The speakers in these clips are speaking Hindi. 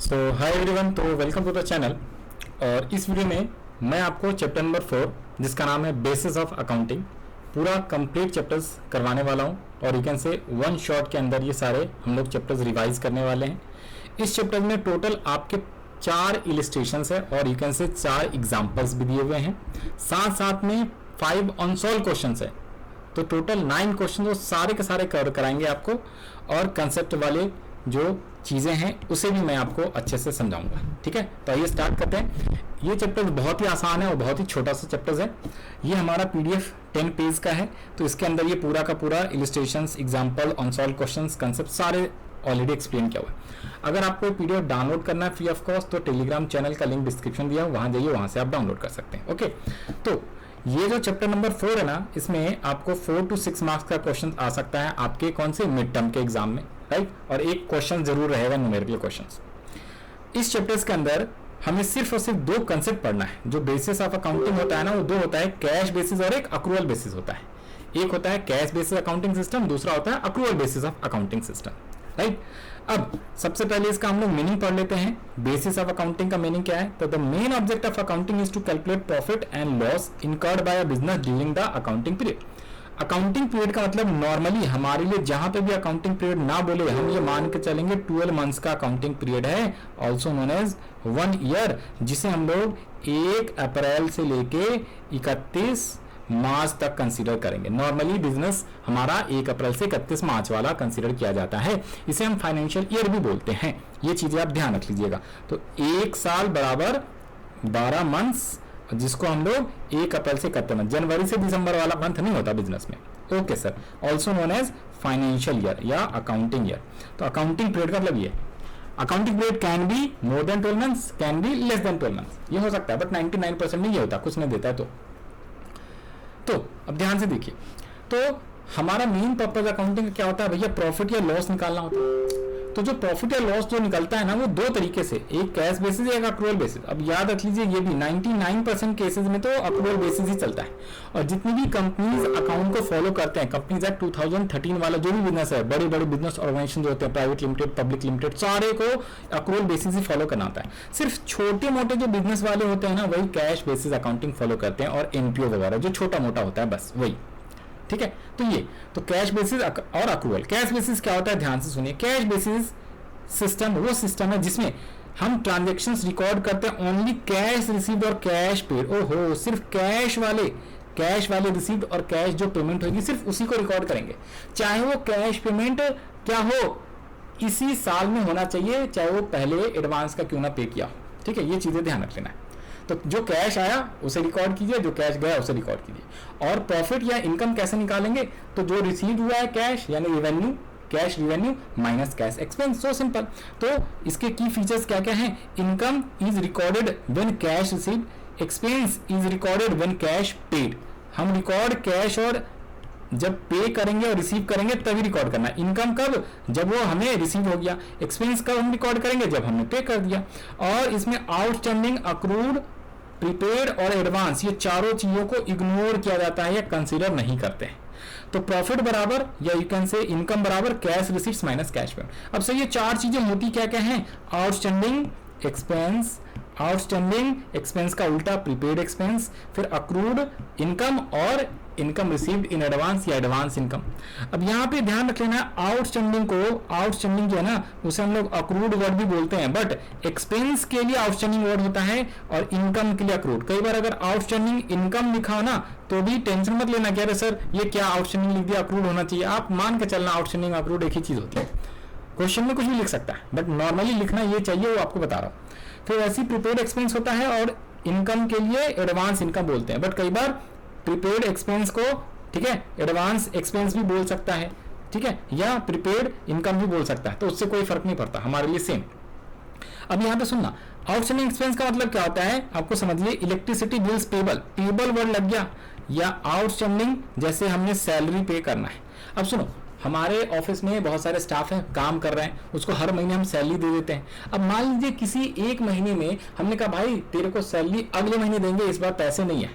सो हाय एवरीवन, तो वेलकम टू द चैनल। और इस वीडियो में मैं आपको चैप्टर नंबर 4 जिसका नाम है बेसिस ऑफ अकाउंटिंग पूरा कंप्लीट चैप्टर्स करवाने वाला हूं। और you can say one shot के अंदर ये सारे हम लोग चैप्टर्स रिवाइज करने वाले हैं। इस चैप्टर में टोटल आपके 4 इलिस्ट्रेशंस है और यू कैन से 4 एग्जाम्पल्स भी दिए हुए हैं, साथ साथ में 5 अनसॉल्व क्वेश्चंस है। तो टोटल 9 क्वेश्चन वो सारे के सारे कवर कराएंगे आपको, और कंसेप्ट वाले जो चीजें हैं उसे भी मैं आपको अच्छे से समझाऊंगा। ठीक है, तो आइए स्टार्ट करते हैं। ये चैप्टर बहुत ही आसान है और बहुत ही छोटा सा चैप्टर है। ये हमारा पीडीएफ 10 पेज का है, तो इसके अंदर ये पूरा का पूरा illustrations, example, unsolved questions, concept सारे ऑलरेडी एक्सप्लेन किया हुआ है। अगर आपको पीडीएफ डाउनलोड करना है फ्री ऑफ कॉस्ट, तो टेलीग्राम चैनल का लिंक डिस्क्रिप्शन दिया है, वहां जाइए, वहां से आप डाउनलोड कर सकते हैं। ओके, तो ये जो चैप्टर नंबर 4 है ना, इसमें आपको 4 to 6 मार्क्स का क्वेश्चन आ सकता है आपके कौन से मिड टर्म के एग्जाम में, राइट। और एक क्वेश्चन जरूर रहेगा न्यूमेरिकल क्वेश्चंस। इस चैप्टर्स के अंदर हमें सिर्फ और सिर्फ 2 कंसेप्ट पढ़ना है। जो बेसिस ऑफ अकाउंटिंग होता है ना, वो 2 होता है, कैश बेसिस और एक अक्रूवल बेसिस होता है। एक होता है कैश बेसिस अकाउंटिंग सिस्टम, दूसरा होता है accrual basis of accounting system, right. अब सबसे पहले इसका हम लोग मीनिंग पढ़ लेते हैं। बेसिस ऑफ अकाउंटिंग का मीनिंग क्या है? तो the main object of accounting is to calculate profit and loss incurred by a business during the accounting period. अकाउंटिंग पीरियड का मतलब नॉर्मली हमारे लिए जहां पे भी अकाउंटिंग पीरियड ना बोले, हम ये मान के चलेंगे 12 मंथ्स का अकाउंटिंग पीरियड है, ऑल्सो नोन एज 1 ईयर, जिसे हम लोग 1 अप्रैल से लेके 31 मार्च तक कंसीडर करेंगे। नॉर्मली बिजनेस हमारा 1 अप्रैल से 31 मार्च वाला कंसीडर किया जाता है। इसे हम फाइनेंशियल ईयर भी बोलते हैं। ये चीजें आप ध्यान रख लीजिएगा। तो 1 साल बराबर 12 मंथ्स, जिसको हम लोग 1 अप्रैल से 31 मंथ, जनवरी से दिसंबर वाला मंथ नहीं होता बिजनेस में। Okay sir, also known as financial year या अकाउंटिंग ईयर। तो अकाउंटिंग पीरियड का मतलब ये, accounting period can be more than 12 months, can be less than 12 months, ये हो सकता है, बट 99% नहीं ये होता, कुछ नहीं देता है। तो अब ध्यान से देखिए, तो हमारा मेन पर्पज अकाउंटिंग का क्या होता है भैया? प्रॉफिट या लॉस निकालना होता है। तो जो प्रॉफिट या लॉस जो निकलता है ना, वो 2 तरीके से, एक कैश बेसिस, एक अक्रूवल बेसिस। अब याद रख लीजिए, ये भी 99% केसेस में तो अक्रूवल बेसिस ही चलता है। और जितनी भी कंपनीज अकाउंट को फॉलो करते हैं, कंपनीज एक्ट 2013 वाला जो भी बिजनेस है, बड़े बड़े बिजनेस ऑर्गेनाइजेशन जो होते हैं, प्राइवेट लिमिटेड, पब्लिक लिमिटेड, सारे को अक्रूवल बेसिस ही फॉलो करना होता है। सिर्फ छोटे मोटे जो बिजनेस वाले होते हैं ना, वही कैश बेसिस अकाउंटिंग फॉलो करते हैं, और एनपीओ वगैरह जो छोटा मोटा होता है, बस वही। ठीक है, तो ये तो कैश बेसिस और अक्रूवल। कैश बेसिस क्या होता है, ध्यान से सुनिए। कैश बेसिस सिस्टम वो सिस्टम है जिसमें हम ट्रांजैक्शंस रिकॉर्ड करते हैं ओनली कैश रिसीव्ड और कैश पेड। ओहो, सिर्फ कैश वाले रिसीव्ड और कैश जो पेमेंट होगी सिर्फ उसी को रिकॉर्ड करेंगे। चाहे वो कैश पेमेंट क्या हो, इसी साल में होना चाहिए, चाहे वो पहले एडवांस का क्यों ना पे किया हो। ठीक है, ये चीजें ध्यान रख लेना है। तो जो कैश आया उसे रिकॉर्ड कीजिए, जो कैश गया उसे रिकॉर्ड कीजिए। और प्रॉफिट या इनकम कैसे निकालेंगे? तो जो रिसीव हुआ है कैश यानी revenue, cash revenue minus cash expense, so simple. तो इसके की फीचर्स क्या क्या हैं? Income is recorded when cash received, expense is recorded when cash paid. हम रिकॉर्ड कैश और जब पे करेंगे और रिसीव करेंगे तभी रिकॉर्ड करना है। इनकम कब? जब वो हमें रिसीव हो गया। एक्सपेंस कब हम रिकॉर्ड करेंगे? जब हमने पे कर दिया। और इसमें आउटस्टैंडिंग, अक्रूड, प्रीपेड और एडवांस, ये चारों चीजों को इग्नोर किया जाता है या कंसीडर नहीं करते हैं। तो प्रॉफिट बराबर या यू कैन से इनकम बराबर cash receipts minus cash payment. अब सर ये 4 चीजें होती क्या क्या हैं? आउटस्टैंडिंग एक्सपेंस, आउटस्टैंडिंग एक्सपेंस का उल्टा प्रीपेड एक्सपेंस, फिर अक्रूड इनकम और इनकम रिसीव्ड इन एडवांस या एडवांस इनकम। अब यहाँ पे ध्यान रख लेना, आउटस्टैंडिंग को, आउटस्टैंडिंग जो है ना, उसे हम लोग अक्रूड वर्ड भी बोलते हैं, बट एक्सपेंस के लिए आउटस्टैंडिंग वर्ड होता है और इनकम के लिए अक्रूड। कई बार अगर आउटस्टैंडिंग इनकम लिखा हो ना, तो भी टेंशन मत लेना कि अरे सर ये क्या आउटस्टैंडिंग लिख दिया, अक्रूड होना चाहिए। आप मान के चलना आउटस्टैंडिंग अक्रूड एक ही चीज होती है। क्वेश्चन में कुछ भी लिख सकता है, बट नॉर्मली लिखना ये चाहिए, वो आपको बता रहा हूं। फिर ऐसी प्रीपेड एक्सपेंस होता है और इनकम के लिए एडवांस इनकम बोलते हैं, बट कई बार प्रीपेड एक्सपेंस को, ठीक है, एडवांस एक्सपेंस भी बोल सकता है, ठीक है, या प्रीपेड इनकम भी बोल सकता है, तो उससे कोई फर्क नहीं पड़ता, हमारे लिए सेम। अब यहां पे सुनना, आउटस्टैंडिंग एक्सपेंस का मतलब क्या होता है आपको समझिए। Electricity bills payable, payable word लग गया, या आउटस्टैंडिंग जैसे हमने सैलरी पे करना है। अब सुनो, हमारे ऑफिस में बहुत सारे स्टाफ हैं, काम कर रहे हैं, उसको हर महीने हम सैलरी दे देते हैं। अब मान लीजिए किसी एक महीने में हमने कहा भाई तेरे को सैलरी अगले महीने देंगे, इस बार पैसे नहीं है,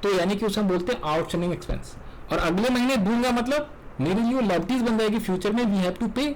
तो यानी कि उसे हम बोलते हैं आउटस्टैंडिंग एक्सपेंस। और अगले महीने दूंगा मतलब मेरे लिए लाइबिलिटीज बन जाएगी, फ्यूचर में वी हैव टू पे।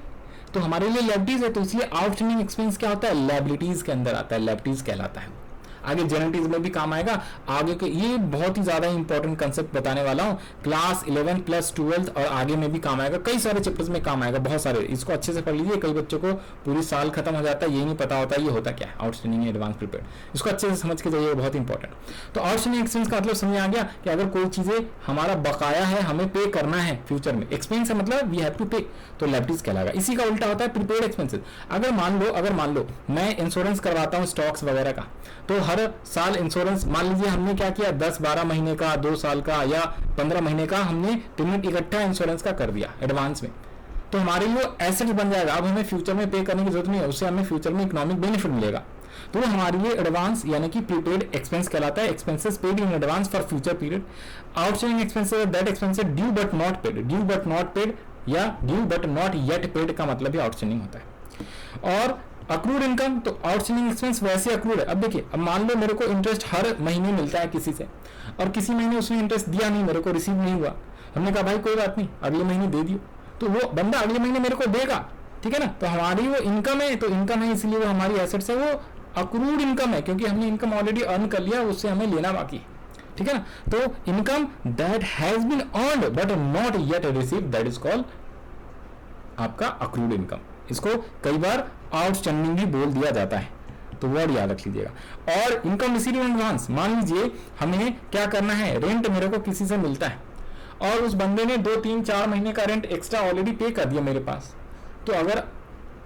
तो हमारे लिए लायबिलिटीज है, तो इसलिए आउटस्टैंडिंग एक्सपेंस क्या होता है, लायबिलिटीज के अंदर आता है, लायबिलिटीज कहलाता है। आगे जेनरेटिव में भी काम आएगा आगे के, ये बहुत ही ज्यादा इंपॉर्टेंट कंसेप्ट बताने वाला हूँ, क्लास 11 प्लस 12 और आगे में भी काम आएगा, कई सारे चैप्टर्स में काम आएगा, बहुत सारे, इसको अच्छे से पढ़ लीजिए। कई बच्चों को पूरी साल खत्म हो जाता है, ये नहीं पता होता ये होता क्या है आउटस्टैंडिंग एडवांस प्रीपेड, इसको अच्छे से समझ के जाइए, बहुत इंपॉर्टेंट। तो आउटस्टैंडिंग एक्सपेंस का मतलब समझ आ गया कि अगर कोई चीजें हमारा बकाया है, हमें पे करना है फ्यूचर में, एक्सपेंस है मतलब वी हैव टू पे, तो लायबिलिटीज कहलाएगा। इसी का उल्टा होता है प्रीपेड एक्सपेंसेस। अगर मान लो मैं इंश्योरेंस करवाता हूँ स्टॉक्स वगैरह का, तो हर साल इंश्योरेंस, मान लीजिए हमने क्या किया 10-12 महीने का, 2 साल का या 15 महीने का हमने पेमेंट इकट्ठा इंश्योरेंस का कर दिया एडवांस में, तो हमारे लिए एसेट बन जाएगा। अब हमें फ्यूचर में पे करने की जरूरत नहीं है, उससे हमें फ्यूचर में इकोनॉमिक बेनिफिट मिलेगा, तो हमारे लिए एडवांस यानी कि प्रीपेड एक्सपेंस कहलाता है। Expenses paid in advance for future period. Outstanding expenses that expenses due but not paid, due but not paid या due but not yet paid का मतलब भी आउटस्टैंडिंग होता है। और अक्रूड इनकम, तो आउटस्टैंडिंग एक्सपेंस वैसे अक्रूड है। अब देखिए, अब मान लो मेरे को इंटरेस्ट हर महीने मिलता है किसी से, और किसी महीने उसने इंटरेस्ट दिया नहीं, मेरे को रिसीव नहीं हुआ, हमने कहा भाई कोई बात नहीं अगले महीने दे दियो, तो वो बंदा अगले महीने मेरे को देगा, ठीक है ना, तो हमारी वो इनकम है, तो इनकम है इसलिए वो हमारी एसेट्स है, वो अक्रूड इनकम है क्योंकि हमने इनकम ऑलरेडी अर्न कर लिया, उससे हमें लेना बाकी है, ठीक है ना। तो income that has been earned but not yet received that is called आपका अक्रूड इनकम। इसको कई बार आउटस्टैंडिंग भी बोल दिया जाता है, तो वर्ड याद रख लीजिएगा। और इनकम रिसीव्ड इन एडवांस, मान लीजिए हमें क्या करना है, रेंट मेरे को किसी से मिलता है और उस बंदे ने 2-3-4 महीने का रेंट एक्स्ट्रा ऑलरेडी पे कर दिया मेरे पास, तो अगर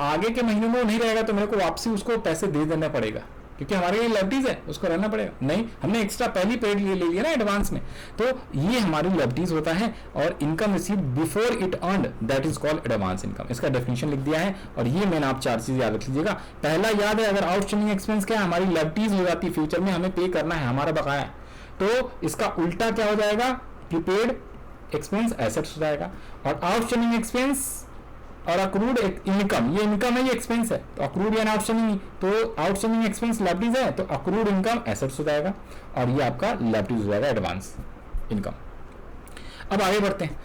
आगे के महीने में वो नहीं रहेगा तो मेरे को वापसी उसको पैसे दे देना पड़ेगा, क्योंकि हमारे लिए लायबिलिटीज है, उसको रहना पड़ेगा। नहीं, हमने एक्स्ट्रा पहली पेड ले लिया ना एडवांस में, तो ये हमारी लायबिलिटीज होता है। और income receive before it earned that is called advance income, इसका डेफिनेशन लिख दिया है। और ये मैंने आप 4 चीज याद रख लीजिएगा। पहला याद है, अगर आउटस्टैंडिंग एक्सपेंस क्या है, हमारी लायबिलिटीज हो जाती है, फ्यूचर में हमें पे करना है, हमारा बकाया है, तो इसका उल्टा क्या हो जाएगा, प्रीपेड एक्सपेंस एसेट्स हो जाएगा। और आउटस्टैंडिंग एक्सपेंस और अक्रूड इनकम, ये इनकम है ये एक्सपेंस है, तो अक्रूड या आउटस्टैंडिंग, तो आउटस्टैंडिंग एक्सपेंस लायबिलिटीज है, तो अक्रूड इनकम एसेट्स हो जाएगा और ये आपका लायबिलिटीज हो जाएगा एडवांस इनकम। अब आगे बढ़ते हैं,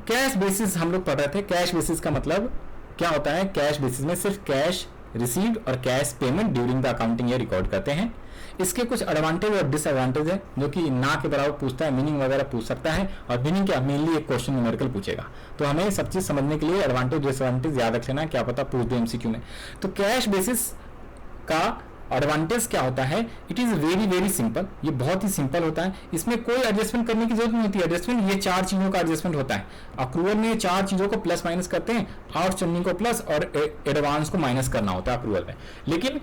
कैश बेसिस हम लोग पढ़ रहे थे। कैश बेसिस का मतलब क्या होता है, कैश बेसिस में सिर्फ कैश रिसीव्ड और cash payment during the accounting year record करते हैं। इसके कुछ एडवांटेज और डिसएडवांटेज है, जो कि ना के बराबर पूछता है, मीनिंग वगैरह पूछ सकता है। और मीनिंग क्या, मेनली एक क्वेश्चन न्यूमेरिकल पूछेगा, तो हमें सब चीज समझने के लिए एडवांटेज डिसएडवांटेज याद रख लेना, क्या पता पूछ दे एमसीक्यू में। तो कैश बेसिस का एडवांटेज क्या होता है, it is very very simple, ये बहुत ही सिंपल होता है, इसमें कोई एडजस्टमेंट करने की जरूरत नहीं होती है। एडजस्टमेंट ये 4 चीजों का एडजस्टमेंट होता है। अक्रूवल में 4 चीजों को प्लस माइनस करते हैं, आउटस्टैंडिंग को प्लस और एडवांस को माइनस करना होता है अक्रूवल में। लेकिन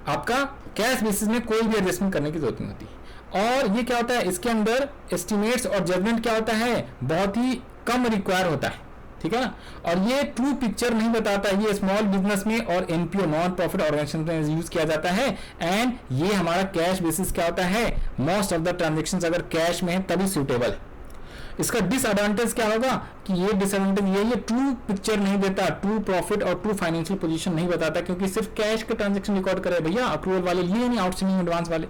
आपका कैश बेसिस में कोई भी एडजस्टमेंट करने की जरूरत नहीं होती। और ये क्या होता है, इसके अंदर एस्टिमेट्स और जजमेंट क्या होता है, बहुत ही कम रिक्वायर होता है, ठीक है ना। और ये ट्रू पिक्चर नहीं बताता, ये स्मॉल बिजनेस में और एनपीओ नॉन प्रॉफिट ऑर्गेनाइजेशन में यूज किया जाता है। एंड ये हमारा कैश बेसिस क्या होता है, मोस्ट ऑफ द ट्रांजेक्शंस अगर कैश में है तभी सूटेबल है। इसका डिसएडवांटेज क्या होगा कि ये डिसएडवांटेज ये ट्रू पिक्चर नहीं देता, ट्रू प्रॉफिट और ट्रू फाइनेंशियल पोजीशन नहीं बताता, क्योंकि सिर्फ कैश के ट्रांजैक्शन रिकॉर्ड करे भैया, अक्रूवल वाले लिए नहीं, आउटस्टैंडिंग एडवांस वाले।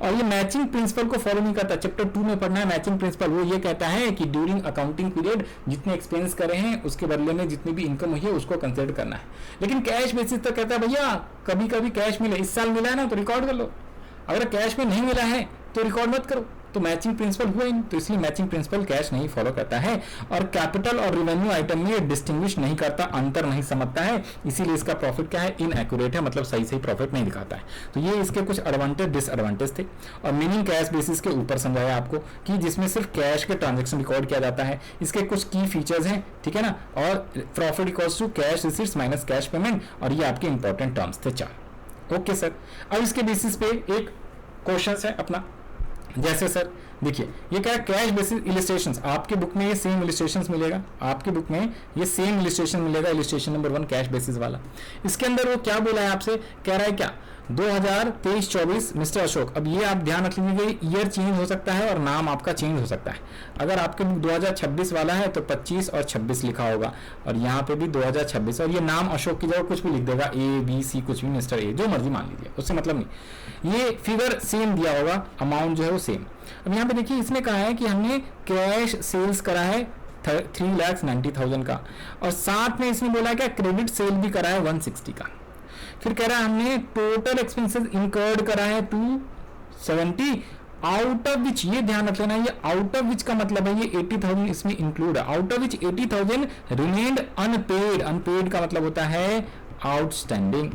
और ये मैचिंग प्रिंसिपल को फॉलो नहीं करता। चैप्टर 2 में पढ़ना है मैचिंग प्रिंसिपल, वो ये कहता है कि ड्यूरिंग अकाउंटिंग पीरियड जितने एक्सपेंस करे हैं उसके बदले में जितनी भी इनकम हुई है उसको कंसिडर करना है। लेकिन कैश बेसिस तो कहता है भैया कभी कभी कैश मिले, इस साल मिला है ना तो रिकॉर्ड कर लो, अगर कैश में नहीं मिला है तो रिकॉर्ड मत करो, तो मैचिंग प्रिंसिपल हुआ ही नहीं, तो इसलिए मैचिंग प्रिंसिपल कैश नहीं फॉलो करता है। और कैपिटल और रेवेन्यू आइटम में डिस्टिंग्विश नहीं करता, अंतर नहीं समझता है, इसीलिए इसका प्रॉफिट क्या है, इनएक्यूरेट है, मतलब सही सही प्रॉफिट नहीं दिखाता है। तो ये इसके कुछ एडवांटेज डिसएडवांटेज थे। और मीनिंग कैश बेसिस के ऊपर समझाया आपको कि जिसमें सिर्फ कैश के ट्रांजेक्शन रिकॉर्ड किया जाता है, इसके कुछ की फीचर्स हैं, ठीक है ना। और profit equals to cash receipts minus cash payment, और ये आपके इंपॉर्टेंट टर्म्स थे 4। ओके सर, अब इसके बेसिस पे एक क्वेश्चन है अपना, जैसे सर देखिए ये क्या है, कैश बेसिस इलिस्ट्रेशंस, आपके बुक में ये सेम इलिस्ट्रेशंस मिलेगा, आपके बुक में ये सेम इलिस्ट्रेशन मिलेगा, इलिस्ट्रेशन नंबर 1 कैश बेसिस वाला। इसके अंदर वो क्या बोला है आपसे, कह रहा है क्या 2023-24 मिस्टर अशोक। अब ये आप ध्यान रख लीजिए, ईयर चेंज हो सकता है और नाम आपका चेंज हो सकता है। अगर आपके बुक 2026 वाला है तो 25 और 26 लिखा होगा, और यहाँ पे भी 2026, और ये नाम अशोक की जगह कुछ भी लिख देगा, A B C कुछ भी, मिस्टर ए जो मर्जी मान लीजिए, उससे मतलब नहीं। ये फिगर सेम दिया होगा, अमाउंट जो है वो सेम। अब यहाँ पे देखिए इसने कहा है कि हमने कैश सेल्स करा है 3,90,000 का, और साथ में इसने बोला क्या क्रेडिट सेल भी करा है 160 का। फिर कह रहा है हमने टोटल एक्सपेंसेस इंकर्ड करा है 270, आउट ऑफ विच, ये ध्यान रख लेना, ये आउट ऑफ विच का मतलब है ये 80,000 इसमें इंक्लूड है, out of which 80,000 remained unpaid, unpaid का मतलब होता है आउटस्टैंडिंग।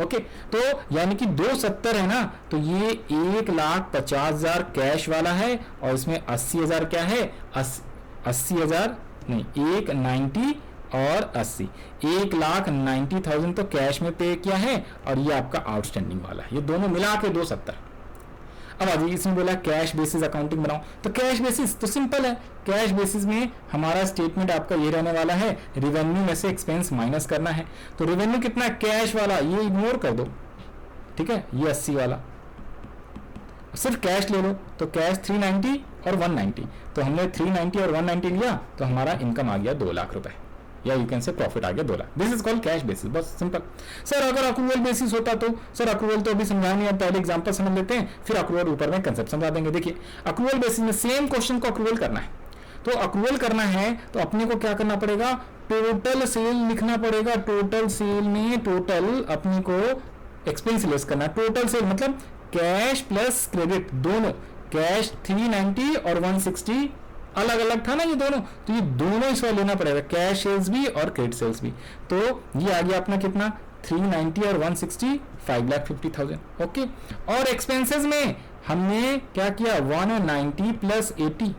ओके तो यानी कि 270 है ना, तो ये 1,50,000 कैश वाला है, और इसमें 80,000 क्या है, 80,000 नहीं, 190 और 80, 1,90,000 तो कैश में पे किया है, और ये आपका आउटस्टैंडिंग वाला है, ये दोनों मिला के 270। अब आगे इसमें बोला कैश बेसिस अकाउंटिंग बनाओ, तो कैश बेसिस तो सिंपल है, कैश बेसिस में हमारा स्टेटमेंट आपका ये रहने वाला है, रिवेन्यू में से एक्सपेंस माइनस करना है, तो रिवेन्यू कितना है, कैश वाला ये इग्नोर कर दो, ठीक है, ये 80 वाला, सिर्फ कैश ले लो, तो कैश 390 और 190, तो हमने 390 और 190 लिया, तो हमारा इनकम आ गया 2 लाख रुपए, या यू कैन से प्रॉफिट आ गया 2 lakh. This is called cash basis, बस सिंपल। सर अगर अक्रूवल बेसिस होता तो, सर अक्रूवल तो अभी समझा नहीं है, पहले एग्जांपल समझ लेते हैं, फिर अक्रूवल ऊपर में कंसेप्ट समझा देंगे। देखिए अक्रूवल बेसिस में सेम क्वेश्चन को अक्रूवल करना है, तो अक्रूवल करना है तो अपने को क्या करना पड़ेगा, टोटल सेल लिखना पड़ेगा, टोटल सेल में टोटल अपने को एक्सपेंस लेस करना है, टोटल सेल मतलब कैश प्लस क्रेडिट दोनों, कैश 390 और 160 अलग अलग था ना ये दोनों, तो ये दोनों इसमें लेना पड़ेगा, कैश सेल्स भी और क्रेडिट सेल्स भी, तो ये आ गया अपना कितना 390 और 160 5,50,000। ओके, और एक्सपेंसेस में हमने क्या किया 190 प्लस 80,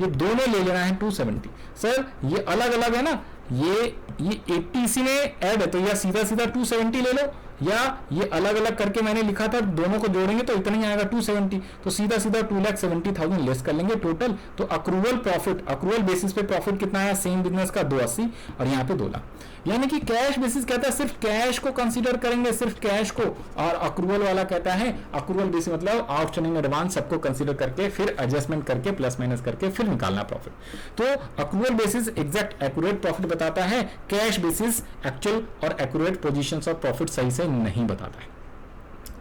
ये दोनों ले लेना है 270। सर ये अलग अलग है ना, ये 80 इसी में ऐड है, तो या सीधा सीधा 270 ले लो, या ये अलग अलग करके मैंने लिखा था, दोनों को जोड़ेंगे तो इतना ही आएगा 270, तो सीधा सीधा 2,70,000 लेस कर लेंगे टोटल। तो अक्रूवल प्रॉफिट, अक्रूवल बेसिस पे प्रॉफिट कितना है सेम बिजनेस का 280, और यहाँ पे 2 लाख। यानी कि कैश बेसिस कहता है सिर्फ कैश को कंसीडर करेंगे, सिर्फ कैश को, और अक्रूवल वाला कहता है अक्रूवल बेसिस मतलब आउटस्टैंडिंग एडवांस सबको कंसीडर करके फिर एडजस्टमेंट करके प्लस माइनस करके फिर निकालना प्रॉफिट। तो accrual basis exact accurate profit बताता है, कैश बेसिस एक्चुअल और एक्यूरेट पोजीशंस ऑफ प्रॉफिट सही से नहीं बताता है।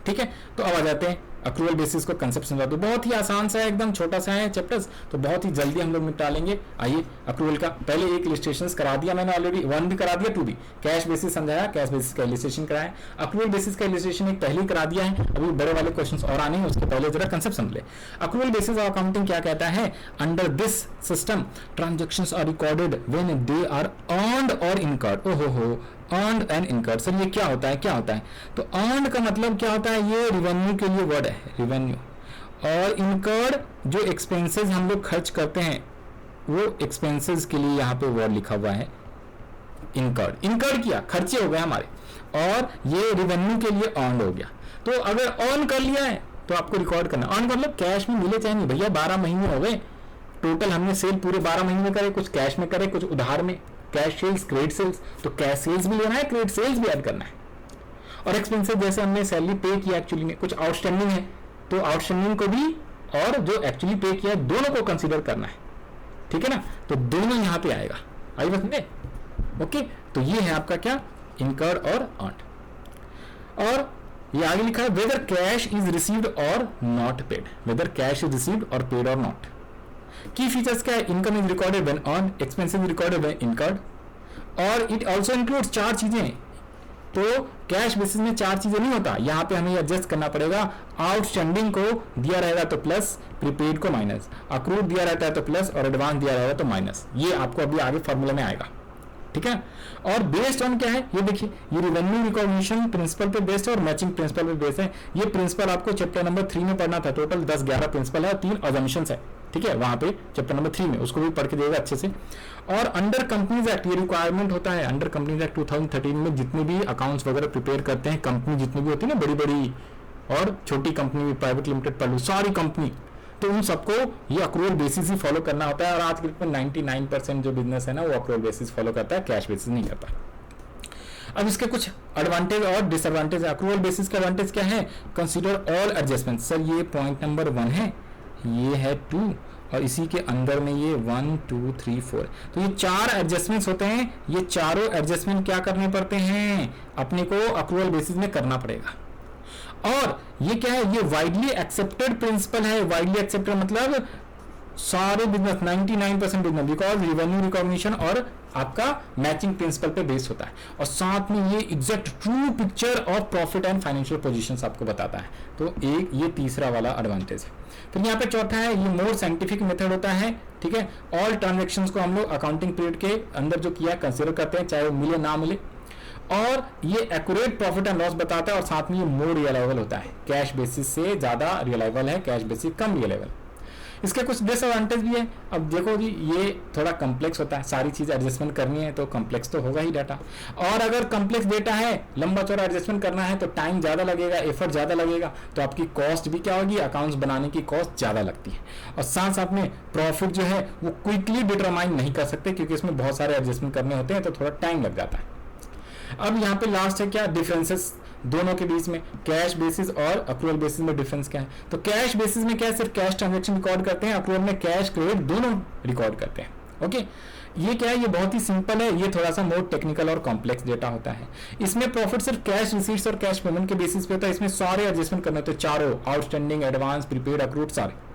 ठीक है, तो अब आ जाते हैं अक्रूवल बेसिस को कंसेप्ट समझा दो, बहुत ही आसान सा है, एकदम छोटा सा है चैप्टर्स, तो बहुत ही जल्दी हम लोग निपटा लेंगे। आइए अक्रूवल का पहले एक इलस्ट्रेशंस करा दिया मैंने ऑलरेडी, 1 भी करा दिया, 2 भी, कैश बेसिस समझाया, कैश बेसिस का इलस्ट्रेशन कराया, अक्रूवल बेसिस का इलस्ट्रेशन एक पहले करा दिया है, अभी बड़े वाले क्वेश्चंस और आने हैं, उसके पहले जरा कंसेप्ट समझ ले। अक्रूवल बेसिस ऑफ अकाउंटिंग क्या कहता है, under this system transactions are recorded when they are earned और इनकर्ड। ओहो, अर्न्ड एंड इनकर्ड, सर ये क्या होता है, क्या होता है, तो अर्न्ड का मतलब क्या होता है, ये रिवेन्यू के लिए वर्ड है, रिवेन्यू, और इनकर्ड जो एक्सपेंसेस हम लोग खर्च करते हैं वो एक्सपेंसेस के लिए यहाँ पे वर्ड लिखा हुआ है इनकर्ड, इनकर्ड किया, खर्चे हो गए हमारे, और ये रिवेन्यू के लिए अर्न हो गया। तो अगर अर्न कर लिया है तो आपको रिकॉर्ड करना, अर्न मतलब कैश में मिले चाहे नहीं, भैया 12 महीने हो गए टोटल, हमने सेल पूरे 12 महीने में करे, कुछ कैश में करे, कुछ उधार में, कैश सेल्स क्रेडिट सेल्स, तो कैश सेल्स भी लेना है, क्रेडिट सेल्स भी ऐड करना है। और एक्सपेंसेस जैसे हमने सैलरी पे किया एक्चुअली में, कुछ आउटस्टैंडिंग है तो आउटस्टैंडिंग को भी और जो एक्चुअली पे किया दोनों को कंसीडर करना है, ठीक है ना, तो दोनों यहाँ पे आएगा, आई बात में। ओके, तो ये है आपका क्या, इनकर्ड और अर्न्ड। और ये आगे लिखा है वेदर कैश इज रिसीव्ड और not paid, whether cash is received और पेड और नॉट। की फीचर्स क्या है, income is recorded when earn, expenses recorded when incurred, और इट आल्सो इंक्लूड्स 4 चीजें, तो कैश बेसिस में 4 चीजें नहीं होता, यहाँ पे हमें एडजस्ट करना पड़ेगा, आउटस्टैंडिंग को दिया रहेगा तो प्लस, प्रीपेड को माइनस, अक्रूड दिया रहता है तो प्लस, और एडवांस दिया रहेगा तो माइनस, ये आपको अभी आगे फॉर्मूला में आएगा, ठीक है। और बेस्ड ऑन क्या है, ये देखिए, ये रिवेन्यू रिकॉग्निशन प्रिंसिपल पे बेस्ड है और मैचिंग प्रिंसिपल पे बेस्ड है। ये प्रिंसिपल आपको चैप्टर नंबर 3 में पढ़ना था, टोटल 10-11 प्रिंसिपल है, 3 अजम्पशंस है, ठीक है, वहां पे चैप्टर नंबर 3 में, उसको भी पढ़ के देगा अच्छे से। और अंडर कंपनीज एक्ट ये रिक्वायरमेंट होता है, अंडर कंपनीज एक्ट 2013 में जितने भी अकाउंट्स वगैरह प्रिपेयर करते हैं कंपनी, जितनी भी होती है ना, बड़ी बड़ी और छोटी कंपनी, प्राइवेट लिमिटेड पढ़ लो, सारी कंपनी, तो उन सबको ये अक्रूवल बेसिस ही फॉलो करना होता है। और आज के डेट में 99% जो बिजनेस है ना वो अक्रूवल बेसिस फॉलो करता है, कैश बेसिस नहीं करता। अब इसके कुछ एडवांटेज और डिसएडवांटेज है। अक्रूवल बेसिस का एडवांटेज क्या है, कंसीडर ऑल एडजस्टमेंट, सर ये पॉइंट नंबर 1 है, ये है 2, और इसी के अंदर में ये 1 2 3 4, तो ये 4 एडजस्टमेंट्स होते हैं, ये चारों एडजस्टमेंट क्या करने पड़ते हैं, अपने को अक्रूवल बेसिस में करना पड़ेगा। और ये क्या है, ये वाइडली एक्सेप्टेड प्रिंसिपल है, वाइडली एक्सेप्टेड मतलब सारे business 99% business, because revenue recognition और आपका मैचिंग प्रिंसिपल पे बेस्ड होता है, और साथ में ये exact true picture of profit and financial positions आपको बताता है। तो एक ये तीसरा वाला एडवांटेज है। फिर यहाँ पे चौथा है, ये मोर साइंटिफिक मेथड होता है, ठीक है। ऑल ट्रांजेक्शन्स को हम लोग अकाउंटिंग पीरियड के अंदर जो किया कंसिडर करते हैं, चाहे वो मिले ना मिले, और ये एक्यूरेट प्रॉफिट एंड लॉस बताता है, और साथ में ये मोर रियलाइबल होता है, कैश बेसिस से ज्यादा रियलाइबल है, कैश बेसिस कम रियलाइबल। इसके कुछ डिसएडवांटेज भी है। अब देखो जी, ये थोड़ा कम्प्लेक्स होता है, सारी चीज एडजस्टमेंट करनी है तो कम्प्लेक्स तो होगा ही डाटा, और अगर कम्प्लेक्स डेटा है, लंबा चौड़ा एडजस्टमेंट करना है तो टाइम ज्यादा लगेगा, एफर्ट ज्यादा लगेगा, तो आपकी कॉस्ट भी क्या होगी, अकाउंट्स बनाने की कॉस्ट ज्यादा लगती है, और साथ साथ में प्रॉफिट जो है वो क्विकली डिटरमाइन नहीं कर सकते, क्योंकि इसमें बहुत सारे एडजस्टमेंट करने होते हैं, तो थोड़ा टाइम लग जाता है। अब यहाँ पे लास्ट है क्या, डिफरेंसेस दोनों के बीच में, कैश बेसिस और अक्रूवल बेसिस में डिफरेंस क्या है। तो कैश बेसिस में क्या है, सिर्फ कैश ट्रांजैक्शन रिकॉर्ड करते हैं, अक्रूवल में कैश क्रेडिट दोनों रिकॉर्ड करते हैं। ओके, ये क्या है, ये बहुत ही सिंपल है, ये थोड़ा सा मोर टेक्निकल और कॉम्प्लेक्स डेटा होता है। इसमें प्रॉफिट सिर्फ कैश रिसीट्स और कैश पेमेंट के बेसिस पे होता है, इसमें सारे एडजस्टमेंट करने होते हैं, चारों, आउटस्टैंडिंग, एडवांस, प्रीपेड, अक्रूड, सारे।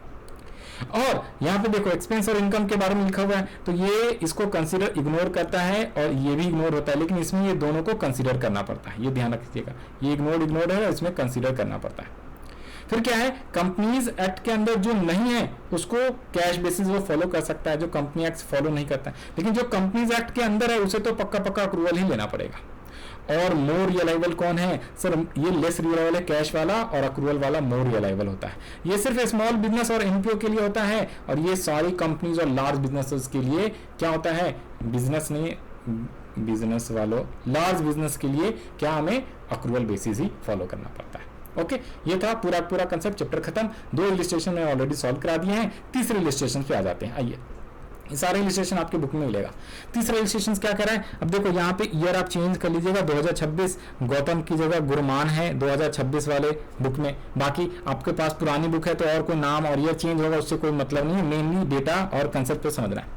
और यहाँ पे देखो एक्सपेंस और इनकम के बारे में लिखा हुआ है, तो ये इसको कंसीडर इग्नोर करता है और ये भी इग्नोर होता है, लेकिन इसमें ये दोनों को कंसीडर करना पड़ता है, ये ध्यान रखिएगा, ये इग्नोर है, इसमें कंसीडर करना पड़ता है। फिर क्या है, कंपनीज एक्ट के अंदर जो नहीं है उसको कैश बेसिस वो फॉलो कर सकता है, जो कंपनी एक्ट फॉलो नहीं करता है, लेकिन जो कंपनीज एक्ट के अंदर है उसे तो पक्का अप्रूवल ही लेना पड़ेगा। और मोर रियलाइबल कौन है सर, ये लेस रियलाइबल है कैश वाला, और अक्रूवल वाला मोर रियलाइबल होता है। ये सिर्फ स्मॉल बिजनेस और एनपीओ के लिए होता है, और ये सारी कंपनीज और लार्ज बिजनेसेस के लिए क्या होता है, बिजनेस नहीं, बिजनेस वालों, लार्ज बिजनेस के लिए क्या हमें अक्रूवल बेसिस ही फॉलो करना पड़ता है। ओके, ये था पूरा कंसेप्ट, चैप्टर खत्म। 2 इलस्ट्रेशन में ऑलरेडी सॉल्व करा दिए हैं, तीसरे इलस्ट्रेशन पे आ जाते हैं। आइए, ये सारे इलस्ट्रेशन आपके बुक में मिलेगा। तीसरा इलस्ट्रेशन क्या कर रहा है, अब देखो यहाँ पे ईयर आप चेंज कर लीजिएगा, 2026 गौतम की जगह गुरमान है 2026 वाले बुक में, बाकी आपके पास पुरानी बुक है तो और कोई नाम और ईयर चेंज होगा उससे कोई मतलब नहीं है, मेनली डेटा और कंसेप्ट पे समझना है।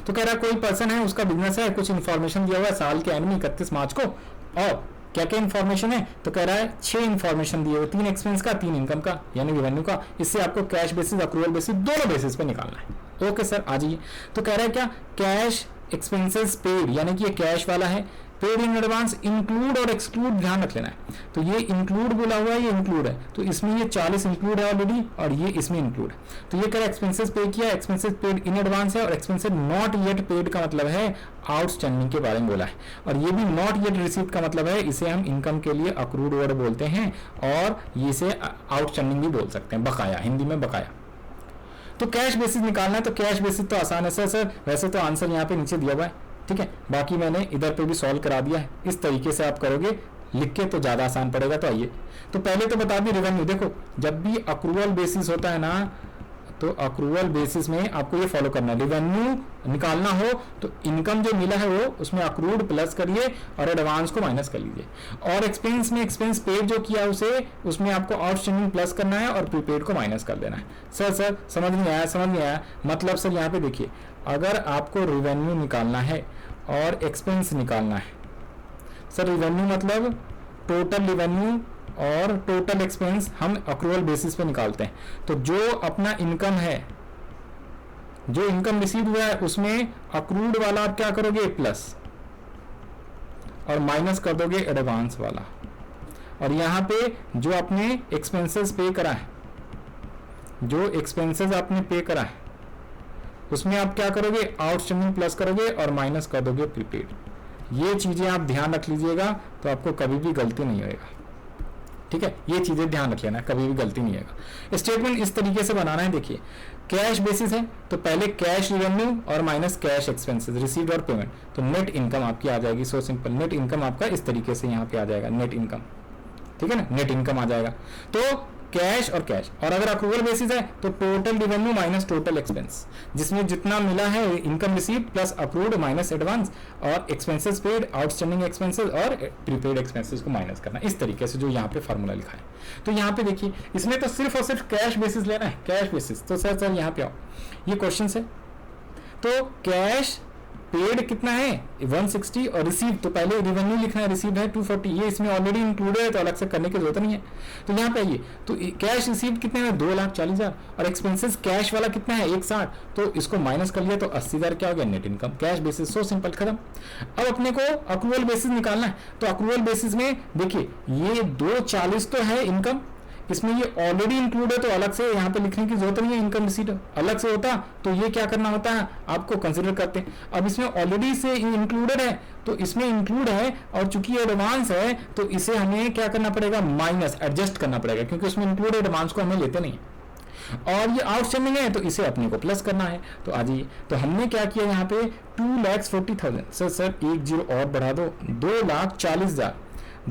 तो कह रहा है कोई पर्सन है, उसका बिजनेस है, कुछ इन्फॉर्मेशन दिया हुआ है साल के एंड में 31 मार्च को, और क्या क्या इन्फॉर्मेशन है, तो कह रहा है 6 इन्फॉर्मेशन दिए हुए, 3 एक्सपेंस का, 3 इनकम का, यानी रेवेन्यू का। इससे आपको कैश बेसिस, अक्रूवल बेसिस, दोनों बेसिस पे निकालना है। ओके सर, आ जाइए। तो कह रहा है क्या, कैश एक्सपेंसेस पेड, यानी कि ये कैश वाला है, पेड इन एडवांस, इंक्लूड और एक्सक्लूड ध्यान रख लेना है। तो ये इंक्लूड बोला हुआ है, ये इंक्लूड है, तो इसमें ये 40 इंक्लूड है ऑलरेडी, और ये इसमें इंक्लूड है। तो ये कह रहा है एक्सपेंसेस पे किया, एक्सपेंसेस पेड इन एडवांस है, और एक्सपेंसेस नॉट येट पेड का मतलब है आउटस्टैंडिंग के बारे में बोला है, और ये भी नॉट येट रिसीव का मतलब है, इसे हम इनकम के लिए अक्रूड वर्ड बोलते हैं, और इसे आउटस्टैंडिंग भी बोल सकते हैं, बकाया, हिंदी में बकाया। तो कैश बेसिस निकालना है, तो कैश बेसिस तो आसान है सर, वैसे तो आंसर यहाँ पे नीचे दिया हुआ है, ठीक है, बाकी मैंने इधर पे भी सॉल्व करा दिया है। इस तरीके से आप करोगे लिख के तो ज्यादा आसान पड़ेगा। तो आइए, तो पहले तो बता दी रेवेन्यू, देखो जब भी अक्रूवल बेसिस होता है ना, तो अक्रूवल बेसिस में आपको ये फॉलो करना है, रेवेन्यू निकालना हो तो इनकम जो मिला है वो उसमें अक्रूड प्लस करिए और एडवांस को माइनस कर लीजिए, और एक्सपेंस में एक्सपेंस पेड जो किया उसे उसमें आपको आउटस्टैंडिंग प्लस करना है और प्रीपेड को माइनस कर देना है। सर समझ नहीं आया, मतलब सर यहाँ पे देखिए, अगर आपको रेवेन्यू निकालना है और एक्सपेंस निकालना है, सर रेवेन्यू मतलब टोटल रेवेन्यू और टोटल एक्सपेंस हम अक्रूवल बेसिस पे निकालते हैं। तो जो अपना इनकम है, जो इनकम रिसीव हुआ है उसमें अक्रूड वाला आप क्या करोगे, प्लस, और माइनस कर दोगे एडवांस वाला, और यहां पे जो आपने एक्सपेंसेस पे करा है, जो एक्सपेंसेस आपने पे करा है उसमें आप क्या करोगे, आउटस्टैंडिंग प्लस करोगे और माइनस कर दोगे प्रीपेड। ये चीजें आप ध्यान रख लीजिएगा, तो आपको कभी भी गलती नहीं होएगा, ठीक है, ये चीजें ध्यान रख लेना, कभी भी गलती नहीं होगा। स्टेटमेंट इस तरीके से बनाना है, देखिए कैश बेसिस है तो पहले कैश रेवेन्यू और माइनस कैश एक्सपेंसेस, रिसीव्ड और पेमेंट, तो नेट इनकम आपकी आ जाएगी। सो सिंपल, नेट इनकम आपका इस तरीके से यहाँ पे आ जाएगा, नेट इनकम, ठीक है ना, नेट इनकम आ जाएगा। तो कैश और कैश, और अगर अक्रूवल बेसिस है तो total revenue minus total expense, जिसमें जितना मिला है income receive plus approved minus advance, और एक्सपेंसेस पेड, आउटस्टैंडिंग एक्सपेंसेस और प्रीपेड एक्सपेंसेस को माइनस करना, इस तरीके से जो यहाँ पे फॉर्मूला लिखा है। तो यहाँ पे देखिए, इसमें तो सिर्फ और सिर्फ कैश बेसिस लेना है, कैश बेसिस। तो सर यहाँ पे आओ, ये क्वेश्चन है, तो कैश पेड कितना है 160 और रिसीव, तो पहले रेवेन्यू लिखना है, रिसीव है 240, ये इसमें ऑलरेडी इंक्लूडेड है तो अलग से करने की जरूरत नहीं है। तो यहाँ पे आइए, तो कैश रिसीव कितने में 2,40,000 और एक्सपेंसेस कैश वाला कितना है 160, तो इसको माइनस कर लिया तो 80,000 क्या हो गया net income cash basis. So simple, खत्म। अब अपने को अक्रूवल बेसिस निकालना है, तो अक्रूवल बेसिस में देखिए ये 240 तो है इनकम, इसमें ये ऑलरेडी इंक्लूड है तो अलग से यहाँ पे लिखने की जरूरत नहीं है, इनकम रिसीट अलग से होता तो ये क्या करना होता है आपको कंसिडर करते हैं। अब इसमें ऑलरेडी से इंक्लूडेड है तो इसमें इंक्लूड है और चूंकि एडवांस है तो इसे हमें क्या करना पड़ेगा माइनस एडजस्ट करना पड़ेगा, क्योंकि उसमें इंक्लूड एडवांस को हमें लेते नहीं है। और ये आउटस्टैंडिंग है तो इसे अपने को प्लस करना है। तो आ जाइए, तो हमने क्या किया यहाँ पे 2,40,000 सर 10 और बढ़ा दो 2,40,000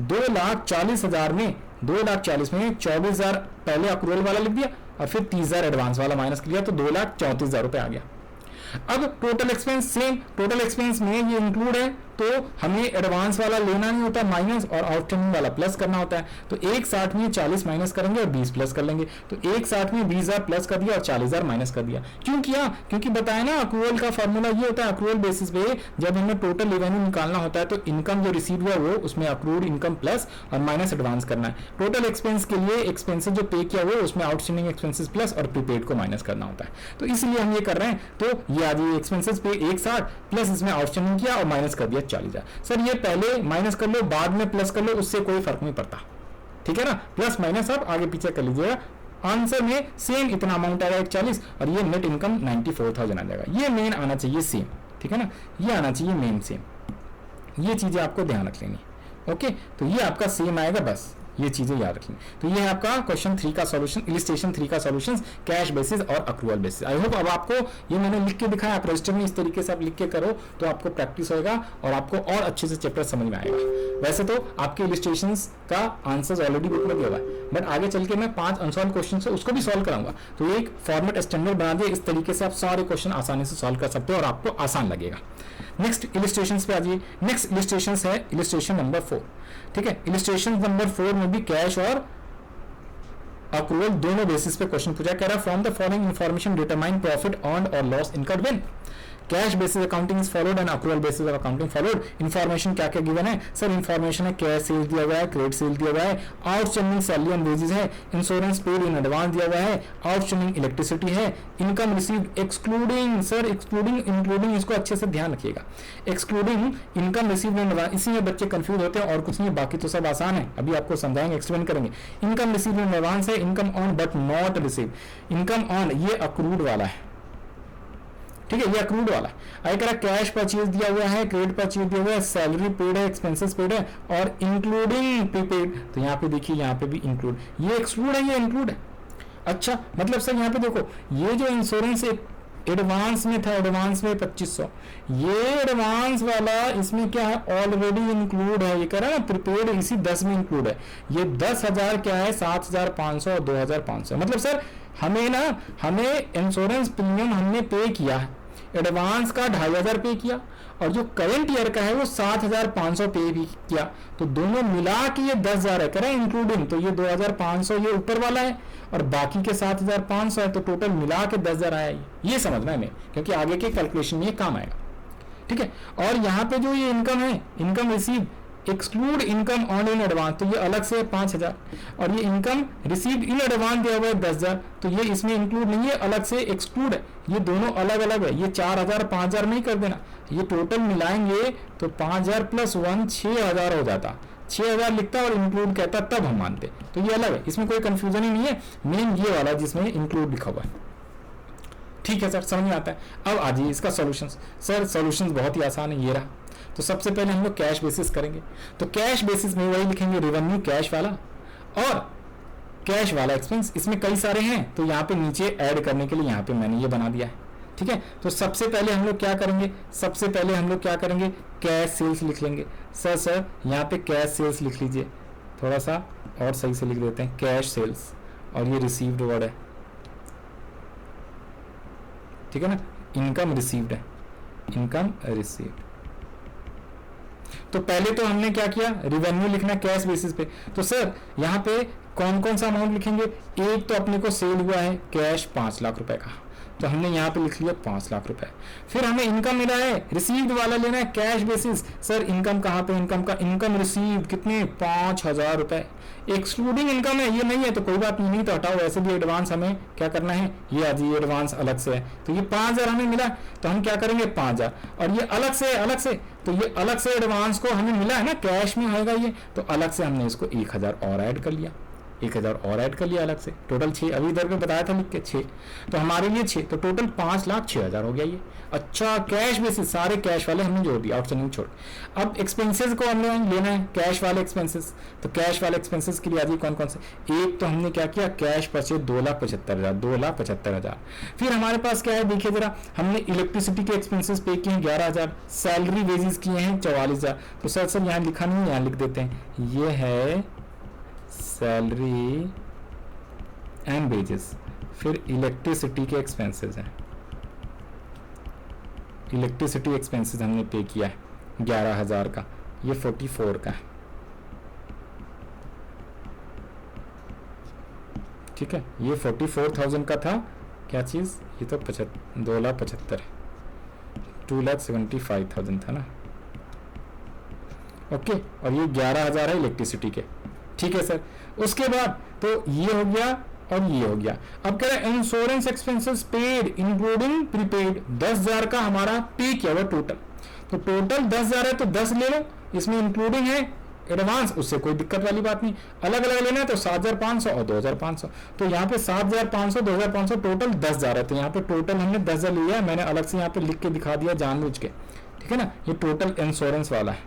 2,40,000 में 2,40,000 में 24,000 पहले अक्रूवल वाला लिख दिया और फिर 30,000 एडवांस वाला माइनस किया तो 2,34,000 रुपए आ गया। अब total expense same, total expense में ये इंक्लूड है तो हमें एडवांस वाला लेना नहीं होता माइनस और आउटस्टैंडिंग वाला प्लस करना होता है। तो 1,60 में 40 माइनस करेंगे और 20 प्लस कर लेंगे, तो 1,60 में 20,000 प्लस कर दिया और 40,000 माइनस कर दिया। क्यों किया? क्योंकि बताया ना अक्रूवल का फॉर्मूला ये होता है, अक्रूवल बेसिस पे जब हमें टोटल रेवेन्यू निकालना होता है तो इनकम जो रिसीव हुआ वो उसमें अक्रूड इनकम प्लस और माइनस एडवांस करना है। टोटल एक्सपेंस के लिए एक्सपेंसेस जो पे किया हुआ उसमें आउटस्टैंडिंग एक्सपेंसेस प्लस और प्रीपेड को माइनस करना होता है। तो इसलिए हम ये कर रहे हैं। तो ये आज ये एक्सपेंसेस पे 1,60 प्लस इसमें आउटस्टैंडिंग किया और माइनस कर दिया 40,000। सर ये पहले माइनस कर लो बाद में प्लस कर लो, उससे कोई फर्क नहीं पड़ता, ठीक है ना। प्लस माइनस आप आगे पीछे कर लीजिएगा, आंसर में सेम इतना अमाउंट आएगा 140 और ये नेट इनकम 94,000 आ जाएगा। ये मेन आना चाहिए सेम, ठीक है ना, ये आना चाहिए मेन सेम। ये चीजें आपको ध्यान रख लेनी, ओके। तो ये आपका सेम आएगा, बस ये चीजें याद रखनी। तो ये है आपका क्वेश्चन 3 का सॉल्यूशन, इलिस्ट्रेशन 3 का सॉल्यूशन, कैश बेसिस और अक्रूवल बेसिस। आई होप अब आपको ये मैंने लिख के दिखाया, आप रजिस्टर में इस तरीके से आप लिख के करो तो आपको प्रैक्टिस होगा और आपको और अच्छे से चैप्टर समझ में आएगा। वैसे तो आपके इलिस्ट्रेशंस का आंसर्स ऑलरेडी बुक में दिया हुआ है, बट आगे चल के मैं 5 अनसॉल्व क्वेश्चन है उसको भी सॉल्व कराऊंगा। तो एक फॉर्मेट स्टैंडर्ड बना दिया, इस तरीके से आप सारे क्वेश्चन आसानी से सॉल्व कर सकते हो और आपको आसान लगेगा। नेक्स्ट इलिस्ट्रेशंस पे आ जाइए। नेक्स्ट इलिस्ट्रेशंस है इलिस्ट्रेशन नंबर 4, ठीक है। इलिस्ट्रेशन नंबर 4 में भी कैश और अक्रूवल दोनों बेसिस पे क्वेश्चन पूछा। कह रहा from the following information determine profit earned और loss incurred when cash basis accounting is followed and accrual basis of accounting followed. Information क्या क्या गिवन है सर? इन्फॉर्मेशन है कैश सेल दिया हुआ है, क्रेडिट सेल दिया हुआ है, आउटस्टैंडिंग सैलरी एंड वेजेस है, इंश्योरेंस पेड इन एडवांस दिया हुआ है, आउटस्टैंडिंग इलेक्ट्रिसिटी है, income received excluding, sir excluding including इसको अच्छे से ध्यान रखिएगा। Excluding income received in advance, इसी में बच्चे कंफ्यूज होते हैं और कुछ नहीं, बाकी तो सब आसान है, अभी आपको समझाएंगे, एक्सप्लेन करेंगे। इनकम रिसीव्ड इन एडवांस है, income on but not receive, income on ये अक्रूड वाला है, ठीक है, ये अक्रूड वाला है। आई कह रहा कैश परचेज दिया हुआ है, क्रेडिट परचेज दिया हुआ है, सैलरी पेड है, एक्सपेंसेस पेड है और इंक्लूडिंग प्रीपेड। तो यहाँ पे देखिए, यहाँ पे भी इंक्लूड, ये एक्सक्लूड है, ये इंक्लूड है। अच्छा मतलब सर यहाँ पे देखो, ये जो इंश्योरेंस एडवांस में था, एडवांस में 2500, ये एडवांस वाला इसमें क्या है ऑलरेडी इंक्लूड है। ये कह रहा है ना प्रीपेड इसी 10 में इंक्लूड है। ये 10,000 क्या है 7,500 और 2,500, मतलब सर हमें इंश्योरेंस प्रीमियम हमने पे किया है, एडवांस का 2,500 पे किया और जो करंट ईयर का है वो 7,500 पे भी किया, तो दोनों मिला के ये 10,000 है, करें इंक्लूडिंग, तो ये 2,500 ये ऊपर वाला है और बाकी के 7,500 है, तो टोटल मिला के 10,000 आया। ये समझना है हमें, क्योंकि आगे के कैलकुलेशन में ये काम आएगा, ठीक है। और यहाँ पे जो ये इनकम है, income receive exclude income on in advance, तो ये अलग से 5,000 और ये इनकम रिसीव इन एडवांस दिया हुआ है 10,000, तो ये इसमें इंक्लूड नहीं है, अलग से एक्सक्लूड है। ये दोनों अलग अलग है, ये 4,000 5,000 नहीं कर देना, ये टोटल मिलाएंगे तो 5,000 + 1 6,000 हो जाता, 6,000 लिखता और इंक्लूड कहता तब हम मानते। तो ये अलग है, इसमें कोई कंफ्यूजन ही नहीं है, मेन ये वाला जिसमें इंक्लूड लिखा हुआ है, ठीक है सर, समझ में आता है। अब आ जाइए इसका सॉल्यूशंस। सर सॉल्यूशंस बहुत ही आसान है, ये रहा। तो सबसे पहले हम लोग कैश बेसिस करेंगे, तो कैश बेसिस में वही लिखेंगे रेवेन्यू कैश वाला और कैश वाला एक्सपेंस, इसमें कई सारे हैं तो यहाँ पे नीचे ऐड करने के लिए यहाँ पे मैंने ये बना दिया है, ठीक है। तो सबसे पहले हम लोग क्या करेंगे, सबसे पहले हम लोग क्या करेंगे कैश सेल्स लिख लेंगे। सर यहाँ पे कैश सेल्स लिख लीजिए, थोड़ा सा और सही से लिख देते हैं, कैश सेल्स और ये रिसीव्ड वर्ड है, ठीक है ना, इनकम रिसीव्ड है, इनकम रिसीव्ड। तो पहले तो हमने क्या किया, रेवेन्यू लिखना कैश बेसिस पे। तो सर यहाँ पे कौन कौन सा अमाउंट लिखेंगे, एक तो अपने को सेल हुआ है कैश 5 लाख रुपए का, तो हमने यहाँ पे लिख लिया 5 लाख रुपए। फिर हमें इनकम मिला है, रिसीव्ड वाला लेना है कैश बेसिस। सर इनकम कहाँ पे, इनकम का इनकम रिसीव्ड कितने 5,000 रुपए, एक्सक्लूडिंग इनकम है, ये नहीं है तो कोई बात नहीं, तो हटाओ। वैसे भी एडवांस हमें क्या करना है, ये आज ये एडवांस अलग से है, तो ये 5,000 हमें मिला, तो हम क्या करेंगे 5,000, और ये अलग से तो ये अलग से एडवांस को हमें मिला है ना, कैश में होगा ये, तो अलग से हमने इसको 1,000 और ऐड कर लिया, 1,000 और ऐड कर लिया अलग से, टोटल 6, अभी इधर पे बताया था लिख के 6, तो हमारे लिए 6, तो टोटल 5,06,000 हो गया ये। अच्छा, कैश बेसिस, सारे कैश वाले हमने जोड़ दिया, आउटस्टैंडिंग छोड़। अब एक्सपेंसेस को हमने लेना है, कैश वाले एक्सपेंसेस, तो कैश वाले एक्सपेंसेस के लिए आ जाइए कौन कौन से। एक तो हमने क्या किया, कैश परचेज 2,75,000। फिर हमारे पास क्या है देखिए जरा, हमने इलेक्ट्रिसिटी के एक्सपेंसेस पे किए हैं 11,000, सैलरी वेजेस किए हैं 44,000। तो सर यहाँ लिखा नहीं है, यहाँ लिख देते हैं, ये है सैलरी एंड वेजेस। फिर इलेक्ट्रिसिटी के एक्सपेंसेस हैं, इलेक्ट्रिसिटी एक्सपेंसेस हमने पे किया है 11,000 का, ये 44 का है, ठीक है, ये 44,000 का था, क्या चीज़, ये तो 2,75,000 है, 2,75,000 था ना, ओके, और ये 11,000 है इलेक्ट्रिसिटी के, ठीक है सर। उसके बाद तो ये हो गया और ये हो गया। अब कह रहे हैं insurance expenses paid including prepaid, 10,000 का हमारा पे किया हुआ टोटल, तो टोटल 10,000 है तो 10 ले लो, इसमें इंक्लूडिंग है एडवांस, उससे कोई दिक्कत वाली बात नहीं। अलग अलग लेना है तो 7,500 और 2,500, तो यहाँ पे 7,500 2,500 टोटल 10,000 है, तो यहाँ पे टोटल हमने 10,000 लिया है, मैंने अलग से यहाँ पे लिख के दिखा दिया जानबूझ के, ठीक है ना। ये टोटल इंश्योरेंस वाला है,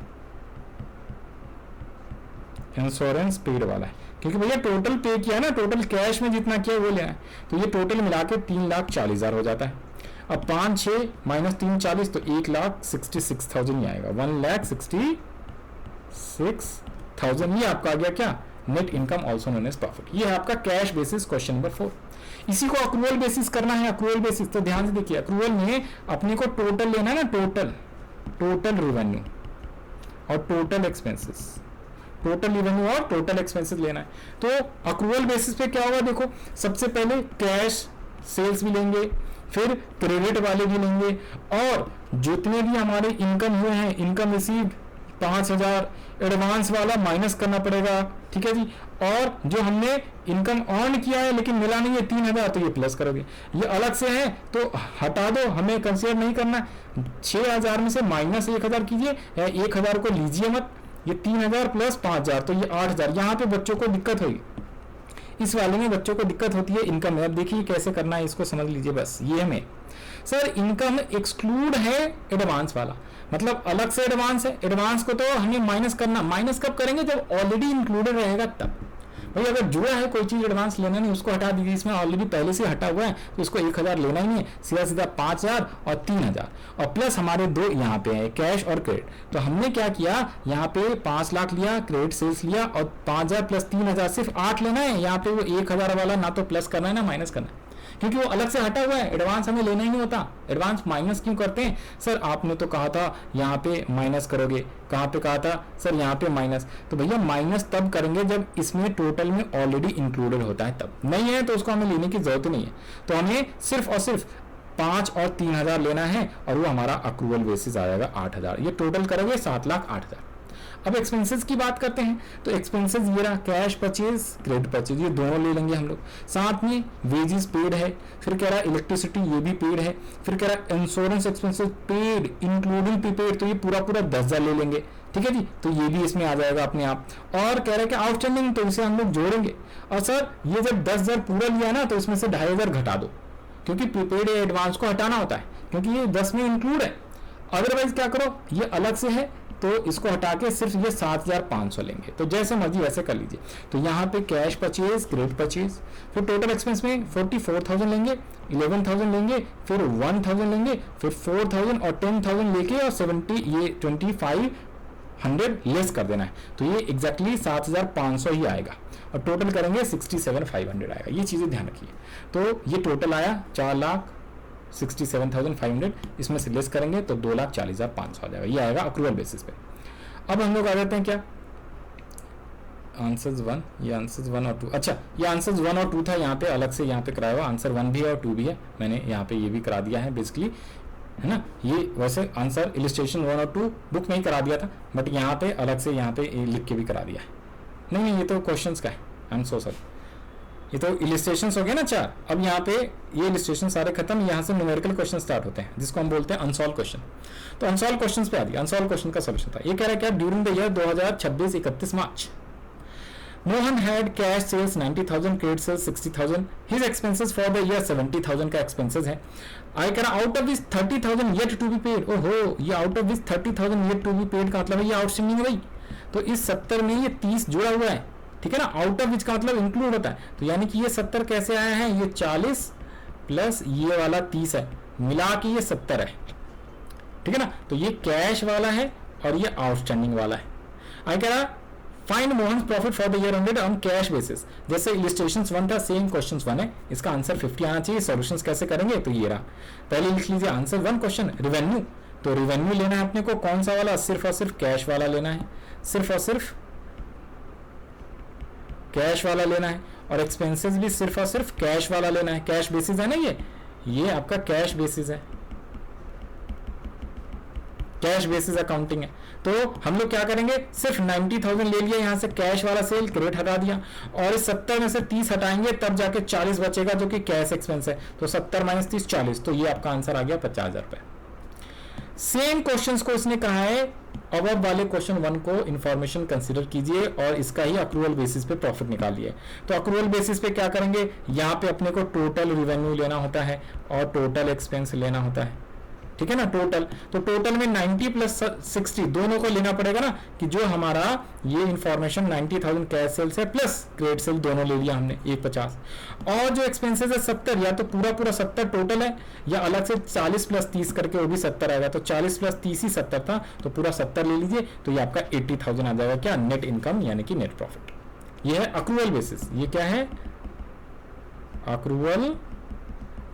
इंश्योरेंस पेड वाला है, क्योंकि भैया टोटल पे किया ना, टोटल कैश में जितना किया वो लेना है, तो ये टोटल मिला के 3,40,000 हो जाता है। अब 5, 6 माइनस 3, 40, तो 1,66,000 ही आएगा, 1,66,000, ये आपका आ गया क्या, net income also known as profit. ये है आपका कैश बेसिस क्वेश्चन नंबर 4। इसी को अक्रूवल बेसिस करना है, अक्रूवल बेसिस, तो ध्यान से देखिए, अक्रूवल में अपने को टोटल लेना है ना, टोटल रेवेन्यू और टोटल एक्सपेंसेस, टोटल रेवेन्यू और टोटल एक्सपेंसेस लेना है। तो अक्रूवल बेसिस पे क्या होगा, देखो सबसे पहले कैश सेल्स भी लेंगे, फिर क्रेडिट वाले भी लेंगे, और जितने भी हमारे इनकम हुए हैं, इनकम रिसीव्ड 5,000, एडवांस वाला माइनस करना पड़ेगा, ठीक है जी, और जो हमने इनकम अर्न किया है लेकिन मिला नहीं है 3,000, तो ये प्लस करोगे, ये अलग से है तो हटा दो, हमें कंसीडर नहीं करना। 6,000 में से माइनस 1,000 कीजिए, 1,000 को लीजिए मत, ये 3,000 प्लस 5,000, तो ये 8,000। यहाँ पे बच्चों को दिक्कत होगी, इस वाले में बच्चों को दिक्कत होती है इनकम में। अब देखिए कैसे करना है, इसको समझ लीजिए बस। ये में सर इनकम एक्सक्लूड है एडवांस वाला, मतलब अलग से एडवांस है, एडवांस को तो हमें माइनस करना, माइनस कब करेंगे, जब ऑलरेडी इंक्लूडेड रहेगा तब। भाई अगर जुड़ा है कोई चीज एडवांस लेना नहीं, उसको हटा दीजिए, इसमें ऑलरेडी पहले से हटा हुआ है, तो इसको 1,000 लेना ही नहीं है, सीधा सीधा 5,000 और 3,000, और प्लस हमारे दो यहाँ पे है कैश और क्रेडिट। तो हमने क्या किया, यहाँ पे 5 लाख लिया, क्रेडिट सेल्स लिया, और 5,000 प्लस 3,000 सिर्फ 8 लेना है। यहाँ पे वो 1,000 वाला ना तो प्लस करना है ना माइनस करना है, क्योंकि वो अलग से हटा हुआ है, एडवांस हमें लेना ही नहीं होता। एडवांस माइनस क्यों करते हैं, सर आपने तो कहा था यहाँ पे माइनस करोगे, कहाँ पे कहा था सर यहाँ पे माइनस, तो भैया माइनस तब करेंगे जब इसमें टोटल में ऑलरेडी इंक्लूडेड होता है, तब नहीं है तो उसको हमें लेने की जरूरत नहीं है। तो हमें सिर्फ और सिर्फ 5 और 3,000 लेना है, और वो हमारा अक्रूवल बेसिस आएगा 8,000, ये टोटल करोगे 7,08,000। अब एक्सपेंसेस की बात करते हैं, तो एक्सपेंसेस ये रहा, कैश परचेज, क्रेडिट परचेज, ये दोनों ले लेंगे हम लोग, साथ में वेजेस पेड है, फिर कह रहा है इलेक्ट्रिसिटी ये भी पेड है, फिर कह रहा है insurance expenses paid including prepaid, तो ये पूरा 10,000 ले लेंगे, ठीक है जी, तो ये भी इसमें आ जाएगा अपने आप। और कह रहा है कि आउटस्टैंडिंग, तो इसे हम लोग जोड़ेंगे, और सर ये जब 10,000 पूरा लिया ना, तो इसमें से 2,500 घटा दो, क्योंकि प्रीपेड या एडवांस को हटाना होता है, क्योंकि ये 10 में इंक्लूड है। अदरवाइज क्या करो, ये अलग से है तो इसको हटा के सिर्फ ये 7,500 लेंगे, तो जैसे मर्जी वैसे कर लीजिए। तो यहाँ पे कैश परचेज, क्रेडिट परचेज, फिर टोटल एक्सपेंस में 44,000 लेंगे, 11,000 लेंगे, फिर 1,000 लेंगे, फिर 4,000 और 10,000 लेके, और 2,500 लेस कर देना है, तो ये एग्जैक्टली 7,500 ही आएगा, और टोटल करेंगे 67,500 आएगा। ये चीज़ें ध्यान रखिए। तो ये टोटल आया 4,67,500, इसमें से लेस करेंगे तो 2,40,500 आ जाएगा, ये आएगा अक्रूवल बेसिस पे। अब हम लोग आ जाते हैं क्या, आंसर्स 1, ये आंसर्स 1 और 2, अच्छा ये आंसर्स 1 और 2 था, यहाँ पे अलग से यहाँ पे कराया हुआ आंसर 1 भी है और 2 भी है, मैंने यहाँ पे ये भी करा दिया है बेसिकली, है ना। ये वैसे आंसर इलिस्ट्रेशन 1 और 2 बुक में ही करा दिया था, बट यहाँ पे अलग से यहाँ पे लिख के भी करा दिया है। नहीं ये तो क्वेश्चंस का है, आई एम सो सॉरी, ये तो इलिस्ट्रेशंस हो गए ना 4। अब यहाँ पे ये इलिस्ट्रेशन सारे खत्म, यहाँ से न्यूमेरिकल क्वेश्चन स्टार्ट होते हैं जिसको हम बोलते हैं अनसॉल्व क्वेश्चन। तो अनसॉल्व क्वेश्चन पे आ गया, अनसॉल्व क्वेश्चन का सोल्यूशन था। ये कह रहा है क्या, during the year 2026-31 March Mohan had cash sales 90,000, credit sales 60,000, his expenses for the year 70,000 का एक्सपेंसेस है। आई कह रहा out of this 30,000 yet to be paid. ओहो, ये out of this 30,000 yet to be paid का मतलब है ये आउटस्टैंडिंग है भाई। तो इस 70 में ये 30 जुड़ा हुआ है, ठीक है ना। आउट ऑफ विच का मतलब इंक्लूड होता है, तो यानी कि ये 70 कैसे आया है, ये 40 प्लस ये वाला 30 है, मिला के ये 70 है, ठीक है ना। तो ये कैश वाला है और ये आउटस्टैंडिंग वाला है। आई कह रहा find Mohan profit for the year ended on cash basis. जैसे इलिस्ट्रेशंस 1 था, सेम क्वेश्चंस 1 है, इसका आंसर 50 आना चाहिए। सॉल्यूशंस कैसे करेंगे, तो ये रहा, पहले लिख लीजिए आंसर 1 क्वेश्चन रेवेन्यू। तो रेवेन्यू लेना है अपने को कौन सा वाला, सिर्फ और सिर्फ कैश वाला लेना है, सिर्फ और सिर्फ कैश वाला लेना है। और एक्सपेंसेस भी सिर्फ और सिर्फ कैश वाला लेना है, कैश बेसिस है ना, ये आपका कैश बेसिस है, कैश बेसिस अकाउंटिंग है। तो हम लोग क्या करेंगे, सिर्फ 90,000 ले लिया, यहां से कैश वाला सेल क्रेडिट हटा दिया, और इस 70 में से 30 हटाएंगे तब जाके 40 बचेगा जो कि कैश एक्सपेंस है। तो 70 माइनस 30 40, तो ये आपका आंसर आ गया 50,000 रुपए। सेम क्वेश्चंस को इसने कहा है, अब वाले क्वेश्चन 1 को इंफॉर्मेशन कंसीडर कीजिए और इसका ही अक्रूवल बेसिस पे प्रॉफिट निकालिए। तो अक्रूवल बेसिस पे क्या करेंगे, यहाँ पे अपने को टोटल रिवेन्यू लेना होता है और टोटल एक्सपेंस लेना होता है, ठीक है ना। टोटल, तो टोटल में 90 प्लस 60 दोनों को लेना पड़ेगा ना, कि जो हमारा ये इंफॉर्मेशन 90,000 कैश सेल्स है प्लस क्रेडिट सेल दोनों ले लिया हमने 150, और जो एक्सपेंसेस है 70, या तो पूरा 70 टोटल है, या अलग से 40 प्लस 30 करके वो भी 70 आएगा। तो 40 प्लस 30 ही 70 था, तो पूरा 70 ले लीजिए, तो ये आपका 80,000 आ जाएगा क्या, नेट इनकम यानी कि नेट प्रॉफिट। ये है अक्रूवल बेसिस, ये क्या है, अक्रूवल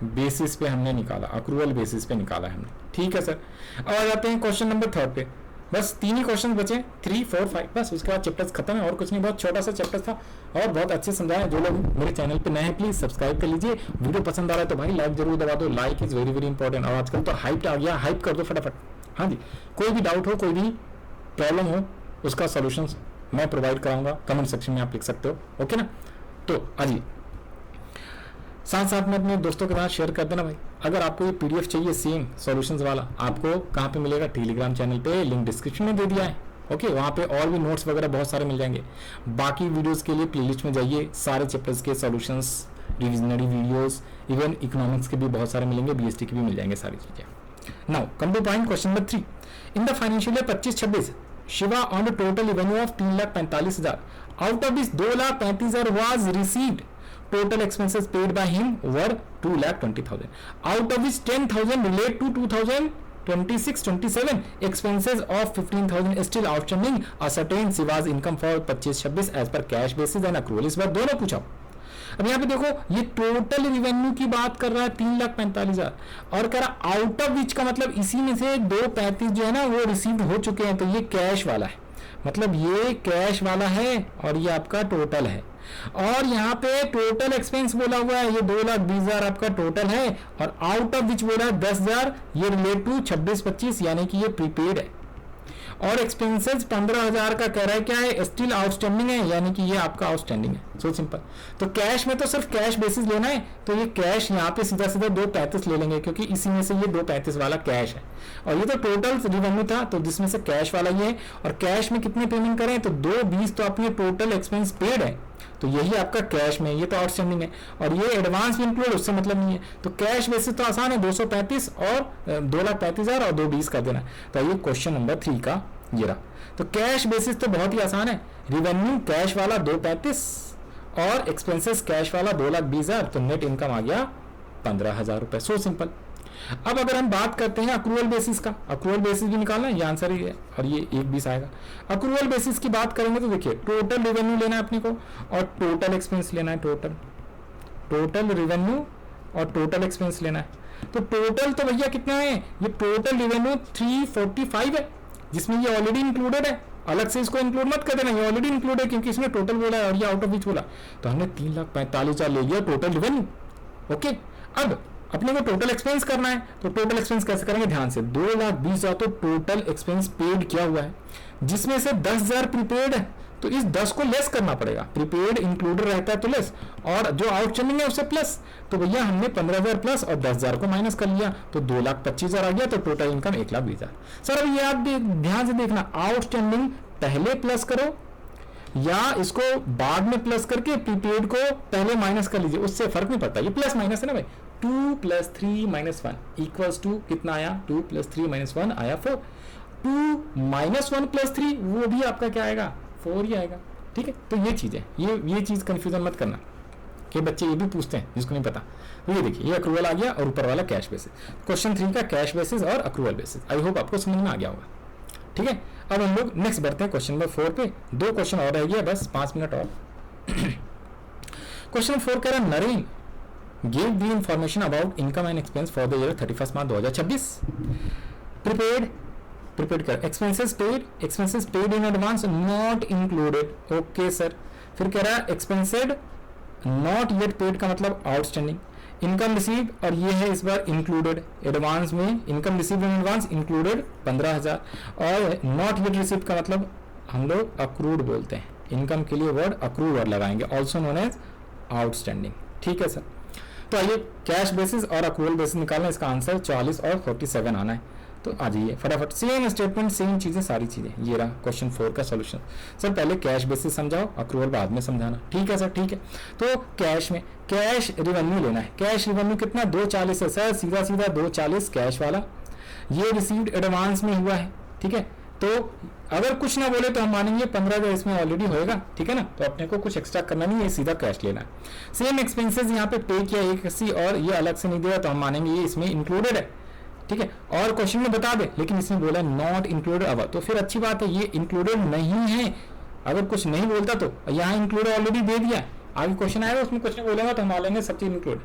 बेसिस पे हमने निकाला, अक्रूवल बेसिस पे निकाला हमने, ठीक है सर। अब आ जाते हैं क्वेश्चन नंबर 3 पे, बस 3 ही क्वेश्चन बचे, 3, 4, 5, बस उसके बाद चैप्टर्स खत्म है और कुछ नहीं, बहुत छोटा सा चैप्टर था और बहुत अच्छे समझाया। जो लोग मेरे चैनल पे नए हैं प्लीज सब्सक्राइब कर लीजिए, वीडियो पसंद आ रहा है तो भाई लाइक जरूर दबा दो, like is very very important. और आजकल तो हाइप आ गया, हाइप कर दो फटाफट। हाँ जी, कोई भी डाउट हो, कोई भी प्रॉब्लम हो, उसका सोल्यूशन मैं प्रोवाइड कराऊंगा, कमेंट सेक्शन में आप लिख सकते हो, ओके ना। तो आइए साथ साथ में अपने दोस्तों के साथ शेयर कर देना भाई। अगर आपको ये पीडीएफ चाहिए सेम सॉल्यूशंस वाला, आपको कहाँ पे मिलेगा, टेलीग्राम चैनल पे, लिंक डिस्क्रिप्शन में दे दिया है, ओके। वहाँ पे और भी नोट्स वगैरह बहुत सारे मिल जाएंगे। बाकी वीडियोस के लिए प्लेलिस्ट में जाइए, सारे चैप्टर्स के solutions, revisionary videos, even economics के भी बहुत सारे मिलेंगे, बीएसटी के भी मिल जाएंगे सारी चीजें। Now come two point, question number 3। In the financial year 25-26 Shiva on the total revenue of 3,45,000, out of this 2,35,000 was received, total expenses paid by him were 2,20,000, out of which 10,000 relate to 2026-27 expenses of 15,000 still outstanding. Ascertain Shiva's income for 25-26 as per cash basis and accrual। इस बार दोनों पूछा। अब यहाँ पे देखो, ये टोटल रिवेन्यू की बात कर रहा है 3,45,000, और कह रहा आउट ऑफ विच का मतलब इसी में से 2,35 जो है ना वो रिसीव्ड हो चुके हैं, तो ये कैश वाला है, मतलब ये कैश वाला है और ये आपका टोटल है। और यहाँ पे टोटल एक्सपेंस बोला हुआ है, ये 2,20,000 आपका टोटल है, और आउट ऑफ विच बोला है 10,000, ये रिलेट टू 26-25 यानी कि ये प्रीपेड है। और एक्सपेंसेस 15,000 का कह रहा है क्या है, स्टिल आउटस्टैंडिंग है, यानी कि ये आपका आउटस्टैंडिंग है। So simple. तो कैश में तो सिर्फ कैश बेसिस लेना है, तो ये कैश यहाँ पे सीधा सीधा 2,35 ले लेंगे, क्योंकि इसी में से ये 2,35 वाला कैश है, और ये तो टोटल रिवेन्यू था, तो जिसमें से कैश वाला ये है। और कैश में कितने पेमेंट करें, तो 2,20 तो अपने टोटल एक्सपेंस पेड है, तो यही आपका कैश में, ये तो आउटस्टैंडिंग है, और ये एडवांस भी इंक्लूड, उससे मतलब नहीं है। तो कैश बेसिस तो आसान है, 235 और 2,35,000 और 2,20 कर देना। तो ये क्वेश्चन नंबर 3 का ये रहा। तो कैश बेसिस तो बहुत ही आसान है, रिवेन्यू कैश वाला 2,35 और एक्सपेंसेस कैश वाला 2,20,000, तो नेट इनकम आ गया 15,000 रुपए। So simple. अब अगर हम बात करते हैं अक्रूवल बेसिस का, अक्रूवल बेसिस भी निकालना है, ये आंसर ही है, और ये 1,20 आएगा। अक्रूवल बेसिस की बात करेंगे तो देखिए, टोटल रेवेन्यू लेना है अपने को और टोटल एक्सपेंस लेना है, टोटल रेवेन्यू और टोटल एक्सपेंस लेना है। तो टोटल तो भैया कितना है, ये टोटल रेवेन्यू 345 है, जिसमें ये ऑलरेडी इंक्लूडेड है, अलग से इसको इंक्लूड मत कर देना, ये ऑलरेडी इंक्लूड है क्योंकि इसने टोटल बोला है और ये आउट ऑफ विच बोला, तो हमने 3,45,000 ले लिया टोटल रेवेन्यू। ओके, अब अपने को टोटल एक्सपेंस करना है, तो टोटल एक्सपेंस कैसे करेंगे ध्यान से, 2,20,000 तो टोटल एक्सपेंस पेड किया हुआ है, जिसमें से 10,000 प्रीपेड है, तो इस 10 को लेस करना पड़ेगा, प्रीपेड इंक्लूडेड रहता है तो लेस, और जो आउटस्टैंडिंग है उससे प्लस, तो भैया हमने 15,000 प्लस और 10,000 को माइनस कर लिया, तो 2,25,000 आ गया, तो टोटल इनकम 1,20,000। सर अब ये आप ध्यान से देखना, आउटस्टैंडिंग पहले प्लस करो या इसको बाद में प्लस करके प्रीपेड को पहले माइनस कर लीजिए, उससे फर्क नहीं पड़ता, ये प्लस माइनस है ना भाई। 2 + 3 - 1 इक्वल्स टू कितना आया, 2 + 3 - 1 आया 4, 2 - 1 + 3 वो भी आपका क्या आएगा, 4 ही आएगा। ठीक है, तो ये चीज है, ये चीज कंफ्यूजन मत करना कि बच्चे ये भी पूछते हैं जिसको नहीं पता। तो ये देखिए, ये अक्रूवल आ गया और ऊपर वाला कैश बेसिस। क्वेश्चन 3 का कैश बेसिस और अक्रूवल बेसिस, आई होप आपको समझ में आ गया होगा। ठीक है, अब हम लोग नेक्स्ट बढ़ते हैं क्वेश्चन नंबर 4 पे, 2 क्वेश्चन और रह गया, बस 5 मिनट और। क्वेश्चन 4 कह रहा है, नरेन give the information about income and expense for the year 31 March 2026। Prepaid कर expenses paid in advance not included. Okay sir, फिर कह रहा है एक्सपेंसेड नॉट येट पेड का मतलब आउटस्टैंडिंग, इनकम रिसीव और ये है इस बार इंक्लूडेड एडवांस में, income receive in advance included 15,000, और नॉट येट रिसीव का मतलब हम लोग अक्रूड बोलते हैं, इनकम के लिए वर्ड अक्रूड वर्ड लगाएंगे, ऑल्सो नोन एज आउटस्टैंडिंग। ठीक है सर, तो आइए कैश बेसिस और अक्रूवल बेसिस निकालना, इसका आंसर 44 और 47 आना है, तो आ जाइए फटाफट, सेम स्टेटमेंट सेम चीजें सारी चीजें। ये रहा क्वेश्चन 4 का सॉल्यूशन। सर पहले कैश बेसिस समझाओ, अक्रूवल बाद में समझाना। ठीक है सर, ठीक है, तो कैश में कैश रिवेन्यू लेना है, कैश रिवेन्यू कितना 240 है सर, सीधा सीधा 240 कैश वाला, ये रिसीव्ड एडवांस में हुआ है। ठीक है, तो अगर कुछ ना बोले तो हम मानेंगे 15,000 इसमें ऑलरेडी होएगा। ठीक है ना, तो अपने को कुछ एक्स्ट्रा करना नहीं है, सीधा कैश लेना है। सेम एक्सपेंसेस यहाँ पे पे किया 180 और ये अलग से नहीं दिया, तो हम मानेंगे ये इसमें इंक्लूडेड है। ठीक है, और क्वेश्चन में बता दे, लेकिन इसमें बोला नॉट इंक्लूडेड अब, तो फिर अच्छी बात है, ये इंक्लूडेड नहीं है। अगर कुछ नहीं बोलता तो यहाँ इंक्लूडेड ऑलरेडी दे दिया, आगे क्वेश्चन आएगा उसमें कुछ नहीं बोलेगा तो हम मानेंगे सब चीज इंक्लूड,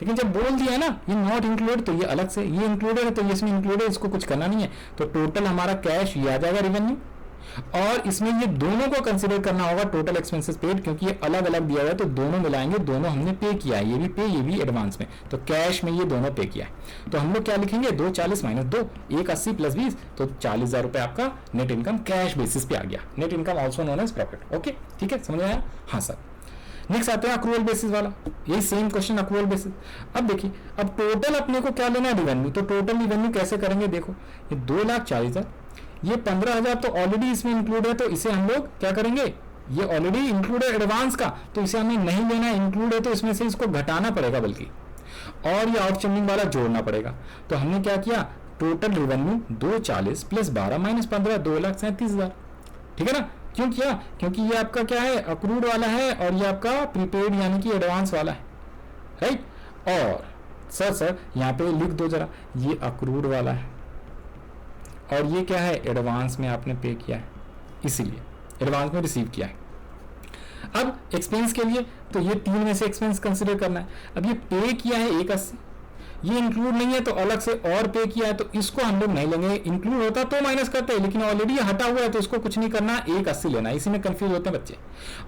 लेकिन जब बोल दिया है ना ये नॉट इंक्लूडेड, तो ये अलग से, ये इंक्लूडेड है तो ये इसमें इंक्लूडेड है, इसको कुछ करना नहीं है, तो टोटल हमारा कैश ये आ जाएगा रिवेन्यू, और इसमें ये दोनों को कंसीडर करना होगा टोटल एक्सपेंसेस पेड, क्योंकि ये अलग अलग दिया हुआ है, तो दोनों मिलाएंगे, दोनों हमने पे किया है, ये भी पे ये भी एडवांस में, तो कैश में ये दोनों पे किया है, तो हम लोग क्या लिखेंगे 240 - 2 180 + 20, तो 40,000 रुपए आपका नेट इनकम कैश बेसिस पे आ गया। Net income also known as profit. Okay, ठीक है, समझ में आया? हाँ सर। नेक्स्ट आते हैं अक्रूवल बेसिस वाला, यही सेम क्वेश्चन अक्रूवल बेसिस। अब देखिए, अब टोटल अपने को क्या लेना है रिवेन्यू, तो टोटल रिवेन्यू कैसे करेंगे, देखो ये 2,40,000, ये 15,000 तो ऑलरेडी इसमें इंक्लूड है, तो इसे हम लोग क्या करेंगे, ये ऑलरेडी इंक्लूड है एडवांस का, तो इसे हमें नहीं लेना है, इंक्लूड है तो इसमें से इसको घटाना पड़ेगा बल्कि, और ये आउटस्टैंडिंग वाला जोड़ना पड़ेगा। तो हमने क्या किया, टोटल रिवेन्यू 240 + 12 - 15 2,37,000। ठीक है ना, क्यों किया, क्योंकि ये आपका क्या है अक्रूड वाला है और ये आपका प्रीपेड यानी कि एडवांस वाला है, राइट। और सर यहाँ पे लिख दो जरा, ये अक्रूड वाला है और ये क्या है एडवांस में आपने पे किया है, इसीलिए एडवांस में रिसीव किया है। अब एक्सपेंस के लिए तो ये 3 में से एक्सपेंस कंसिडर करना है। अब ये पे किया है 180, ये इंक्लूड नहीं है तो अलग से और पे किया है, तो इसको हम लोग नहीं लेंगे, इंक्लूड होता तो माइनस करते हैं, लेकिन ऑलरेडी हटा हुआ है तो इसको कुछ नहीं करना, 180 लेना है, इसी में कंफ्यूज होते हैं बच्चे।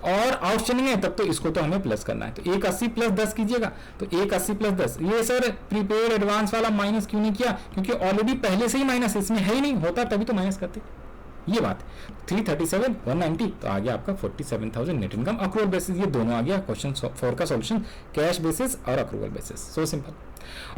और आउटस्टैंडिंग है तब तो इसको तो हमें प्लस करना है, तो 180 + 10 कीजिएगा, तो 180 + 10, ये सर प्रीपेड एडवांस वाला माइनस क्यों नहीं किया, क्योंकि ऑलरेडी पहले से ही माइनस इसमें है ही नहीं, होता तभी तो माइनस करते, ये बात। 337 190, तो आ गया आपका 47,000 नेट इनकम अक्रूवल बेसिस। ये दोनों आ गया क्वेश्चन 4 का सॉल्यूशन, कैश बेसिस और अक्रूवल बेसिस, सो सिंपल।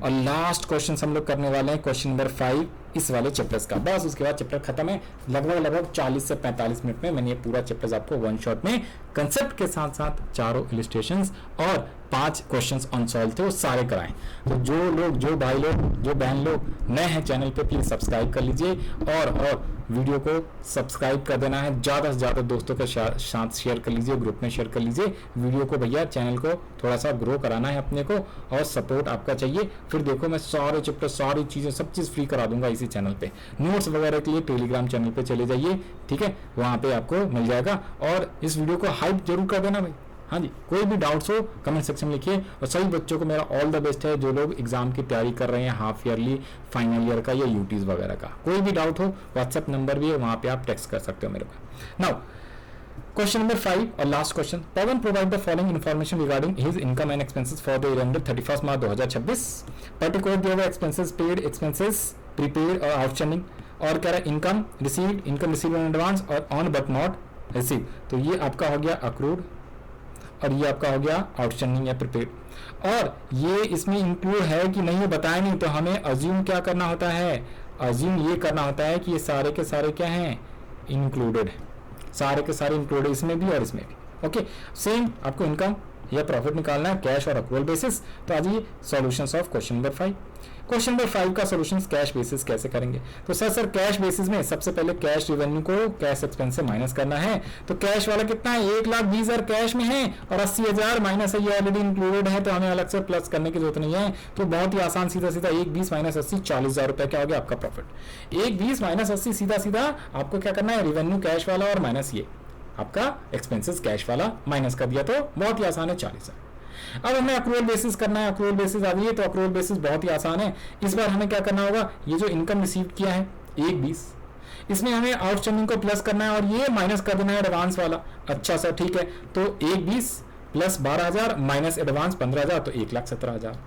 और लास्ट क्वेश्चन हम लोग करने वाले हैं क्वेश्चन नंबर 5 इस वाले चैप्टर्स का, बस उसके बाद चैप्टर खत्म है। लगभग 40 से 45 मिनट में मैंने ये पूरा चैप्टर्स आपको वन शॉट में कंसेप्ट के साथ साथ 4 इलिस्ट्रेशंस और 5 क्वेश्चंस अनसॉल्व थे वो सारे कराएं। तो जो लोग, जो भाई लोग, जो बहन लोग नए हैं चैनल पे, प्लीज सब्सक्राइब कर लीजिए और वीडियो को सब्सक्राइब कर देना है, ज़्यादा से ज़्यादा दोस्तों के साथ शेयर कर लीजिए, ग्रुप में शेयर कर लीजिए वीडियो को। भैया चैनल को थोड़ा सा ग्रो कराना है अपने को और सपोर्ट आपका चाहिए। फिर देखो मैं सारे चैप्टर, सारी चीज़ें, सब चीज़ फ्री करा दूंगा इसी चैनल पे। नोट्स वगैरह के लिए टेलीग्राम चैनल पे चले जाइए, ठीक है, वहाँ पे आपको मिल जाएगा। और इस वीडियो को हाइप जरूर कर देना भाई, हाँ जी, कोई भी डाउट्स हो कमेंट सेक्शन में लिखिए। और सभी बच्चों को मेरा ऑल द बेस्ट है जो लोग एग्जाम की तैयारी कर रहे हैं, हाफ ईयरली, फाइनल ईयर का या यूटीज वगैरह का। कोई भी डाउट हो व्हाट्सएप नंबर भी है, वहां पे आप टेक्स्ट कर सकते हो मेरे को। नाउ क्वेश्चन नंबर 5 और last question, Pawan provide the following information regarding his income and expenses for the year ended 31 March 2026। Particular दिया हुआ एक्सपेंसेस पेड, एक्सपेंसेस प्रीपेड और आउटस्टैंडिंग, और कह रहा है income received, income received in advance और ऑन बट नॉट रिसीव। तो ये आपका हो गया अक्रूड और ये आपका हो गया आउटस्टैंडिंग या प्रीपेड। और ये इसमें इंक्लूड है कि नहीं ये बताया नहीं, तो हमें अज्यूम क्या करना होता है, अज्यूम ये करना होता है कि ये सारे के सारे क्या हैं, इंक्लूडेड है, सारे के सारे इंक्लूडेड इसमें भी और इसमें भी। ओके, सेम आपको इनकम या प्रॉफिट निकालना है कैश और अक्रूवल बेसिस। तो आज ये solutions of question number 5। Question number 5 का सॉल्यूशंस कैश बेसिस कैसे करेंगे। तो सर कैश बेसिस में सबसे पहले कैश रिवेन्यू को कैश एक्सपेंस से माइनस करना है। तो कैश वाला कितना है, 1,20,000 कैश में है और 80,000 माइनस है, ये ऑलरेडी इंक्लूडेड है, तो हमें अलग से प्लस करने की जरूरत नहीं है। तो बहुत ही आसान, सीधा सीधा 1,20 माइनस 80, 40,000 रुपए क्या हो गया आपका प्रॉफिट। 1,20 माइनस 80, सीधा सीधा आपको क्या करना है, रिवेन्यू कैश वाला और माइनस ये आपका एक्सपेंसेस कैश वाला माइनस कर दिया, तो बहुत ही आसान है 40,000। अब हमें अक्रूवल बेसिस करना है, अक्रूवल बेसिस आ गई है, तो अक्रूवल बेसिस बहुत ही आसान है। इस बार हमें क्या करना होगा, ये जो इनकम रिसीव किया है 1,20, इसमें हमें आउटस्टैंडिंग को प्लस करना है और ये माइनस कर देना है एडवांस वाला। अच्छा सर ठीक है, तो 1,20 प्लस 12,000 माइनस एडवांस 15,000, तो 1,17,000।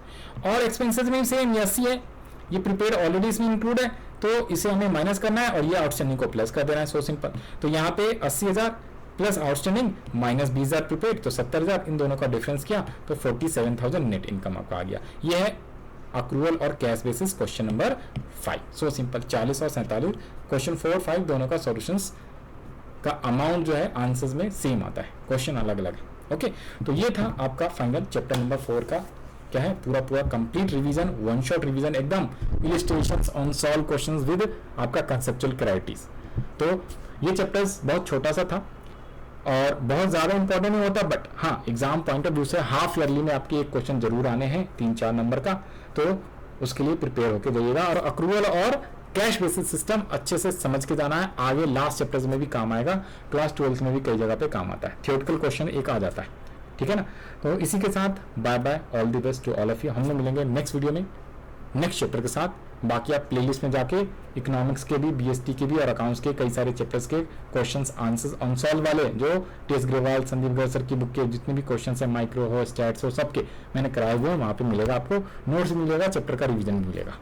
और एक्सपेंसेस में सेम, ये 80 है, ये प्रीपेड ऑलरेडी इसमें इंक्लूड है, तो इसे हमें माइनस करना है और ये आउटस्टैंडिंग को प्लस कर देना है। So simple. तो यहाँ पे 80,000 प्लस आउटस्टैंडिंग माइनस 20,000 प्रीपेड, तो 70,000, इन दोनों का डिफरेंस किया तो 47,000 नेट इनकम आपका आ गया। यह है अक्रूवल और cash basis question number 5। So simple. 40 और 47, क्वेश्चन 4 5 दोनों का सॉल्यूशंस का अमाउंट जो है आंसर्स में सेम आता है, क्वेश्चन अलग अलग है। ओके, तो ये था आपका फाइनल चैप्टर नंबर 4 का क्या है, पूरा complete revision, one shot revision एकदम, illustrations on solve questions with आपका कंसेप्चुअल क्लैरिटीज। तो ये चैप्टर्स बहुत छोटा सा था और बहुत ज्यादा इंपॉर्टेंट नहीं होता, बट हाँ एग्जाम पॉइंट ऑफ व्यू से हाफ ईयरली में आपके एक क्वेश्चन जरूर आने हैं 3-4 नंबर का, तो उसके लिए प्रिपेयर होकर जाइएगा। और अक्रूवल और कैश बेसिस सिस्टम अच्छे से समझ के जाना है, आगे लास्ट चैप्टर्स में भी काम आएगा, क्लास 12 में भी कई जगह पे काम आता है, थियोरेटिकल क्वेश्चन एक आ जाता है, ठीक है ना। तो इसी के साथ bye bye, all the best to all of you. हम लोग मिलेंगे नेक्स्ट वीडियो में नेक्स्ट चैप्टर के साथ। बाकी आप प्लेलिस्ट में जाके इकोनॉमिक्स के भी, बीएसटी के भी और अकाउंट्स के कई सारे चैप्टर्स के क्वेश्चंस आंसर्स ऑन सॉल्व वाले, जो टी.एस. ग्रेवाल, संदीप गर्ग सर की बुक के जितने भी क्वेश्चंस हैं, माइक्रो हो, स्टैट्स हो, सबके मैंने कराए हुए हैं, वहां पे मिलेगा आपको, नोट्स मिलेगा, चैप्टर का रिवीजन भी मिलेगा।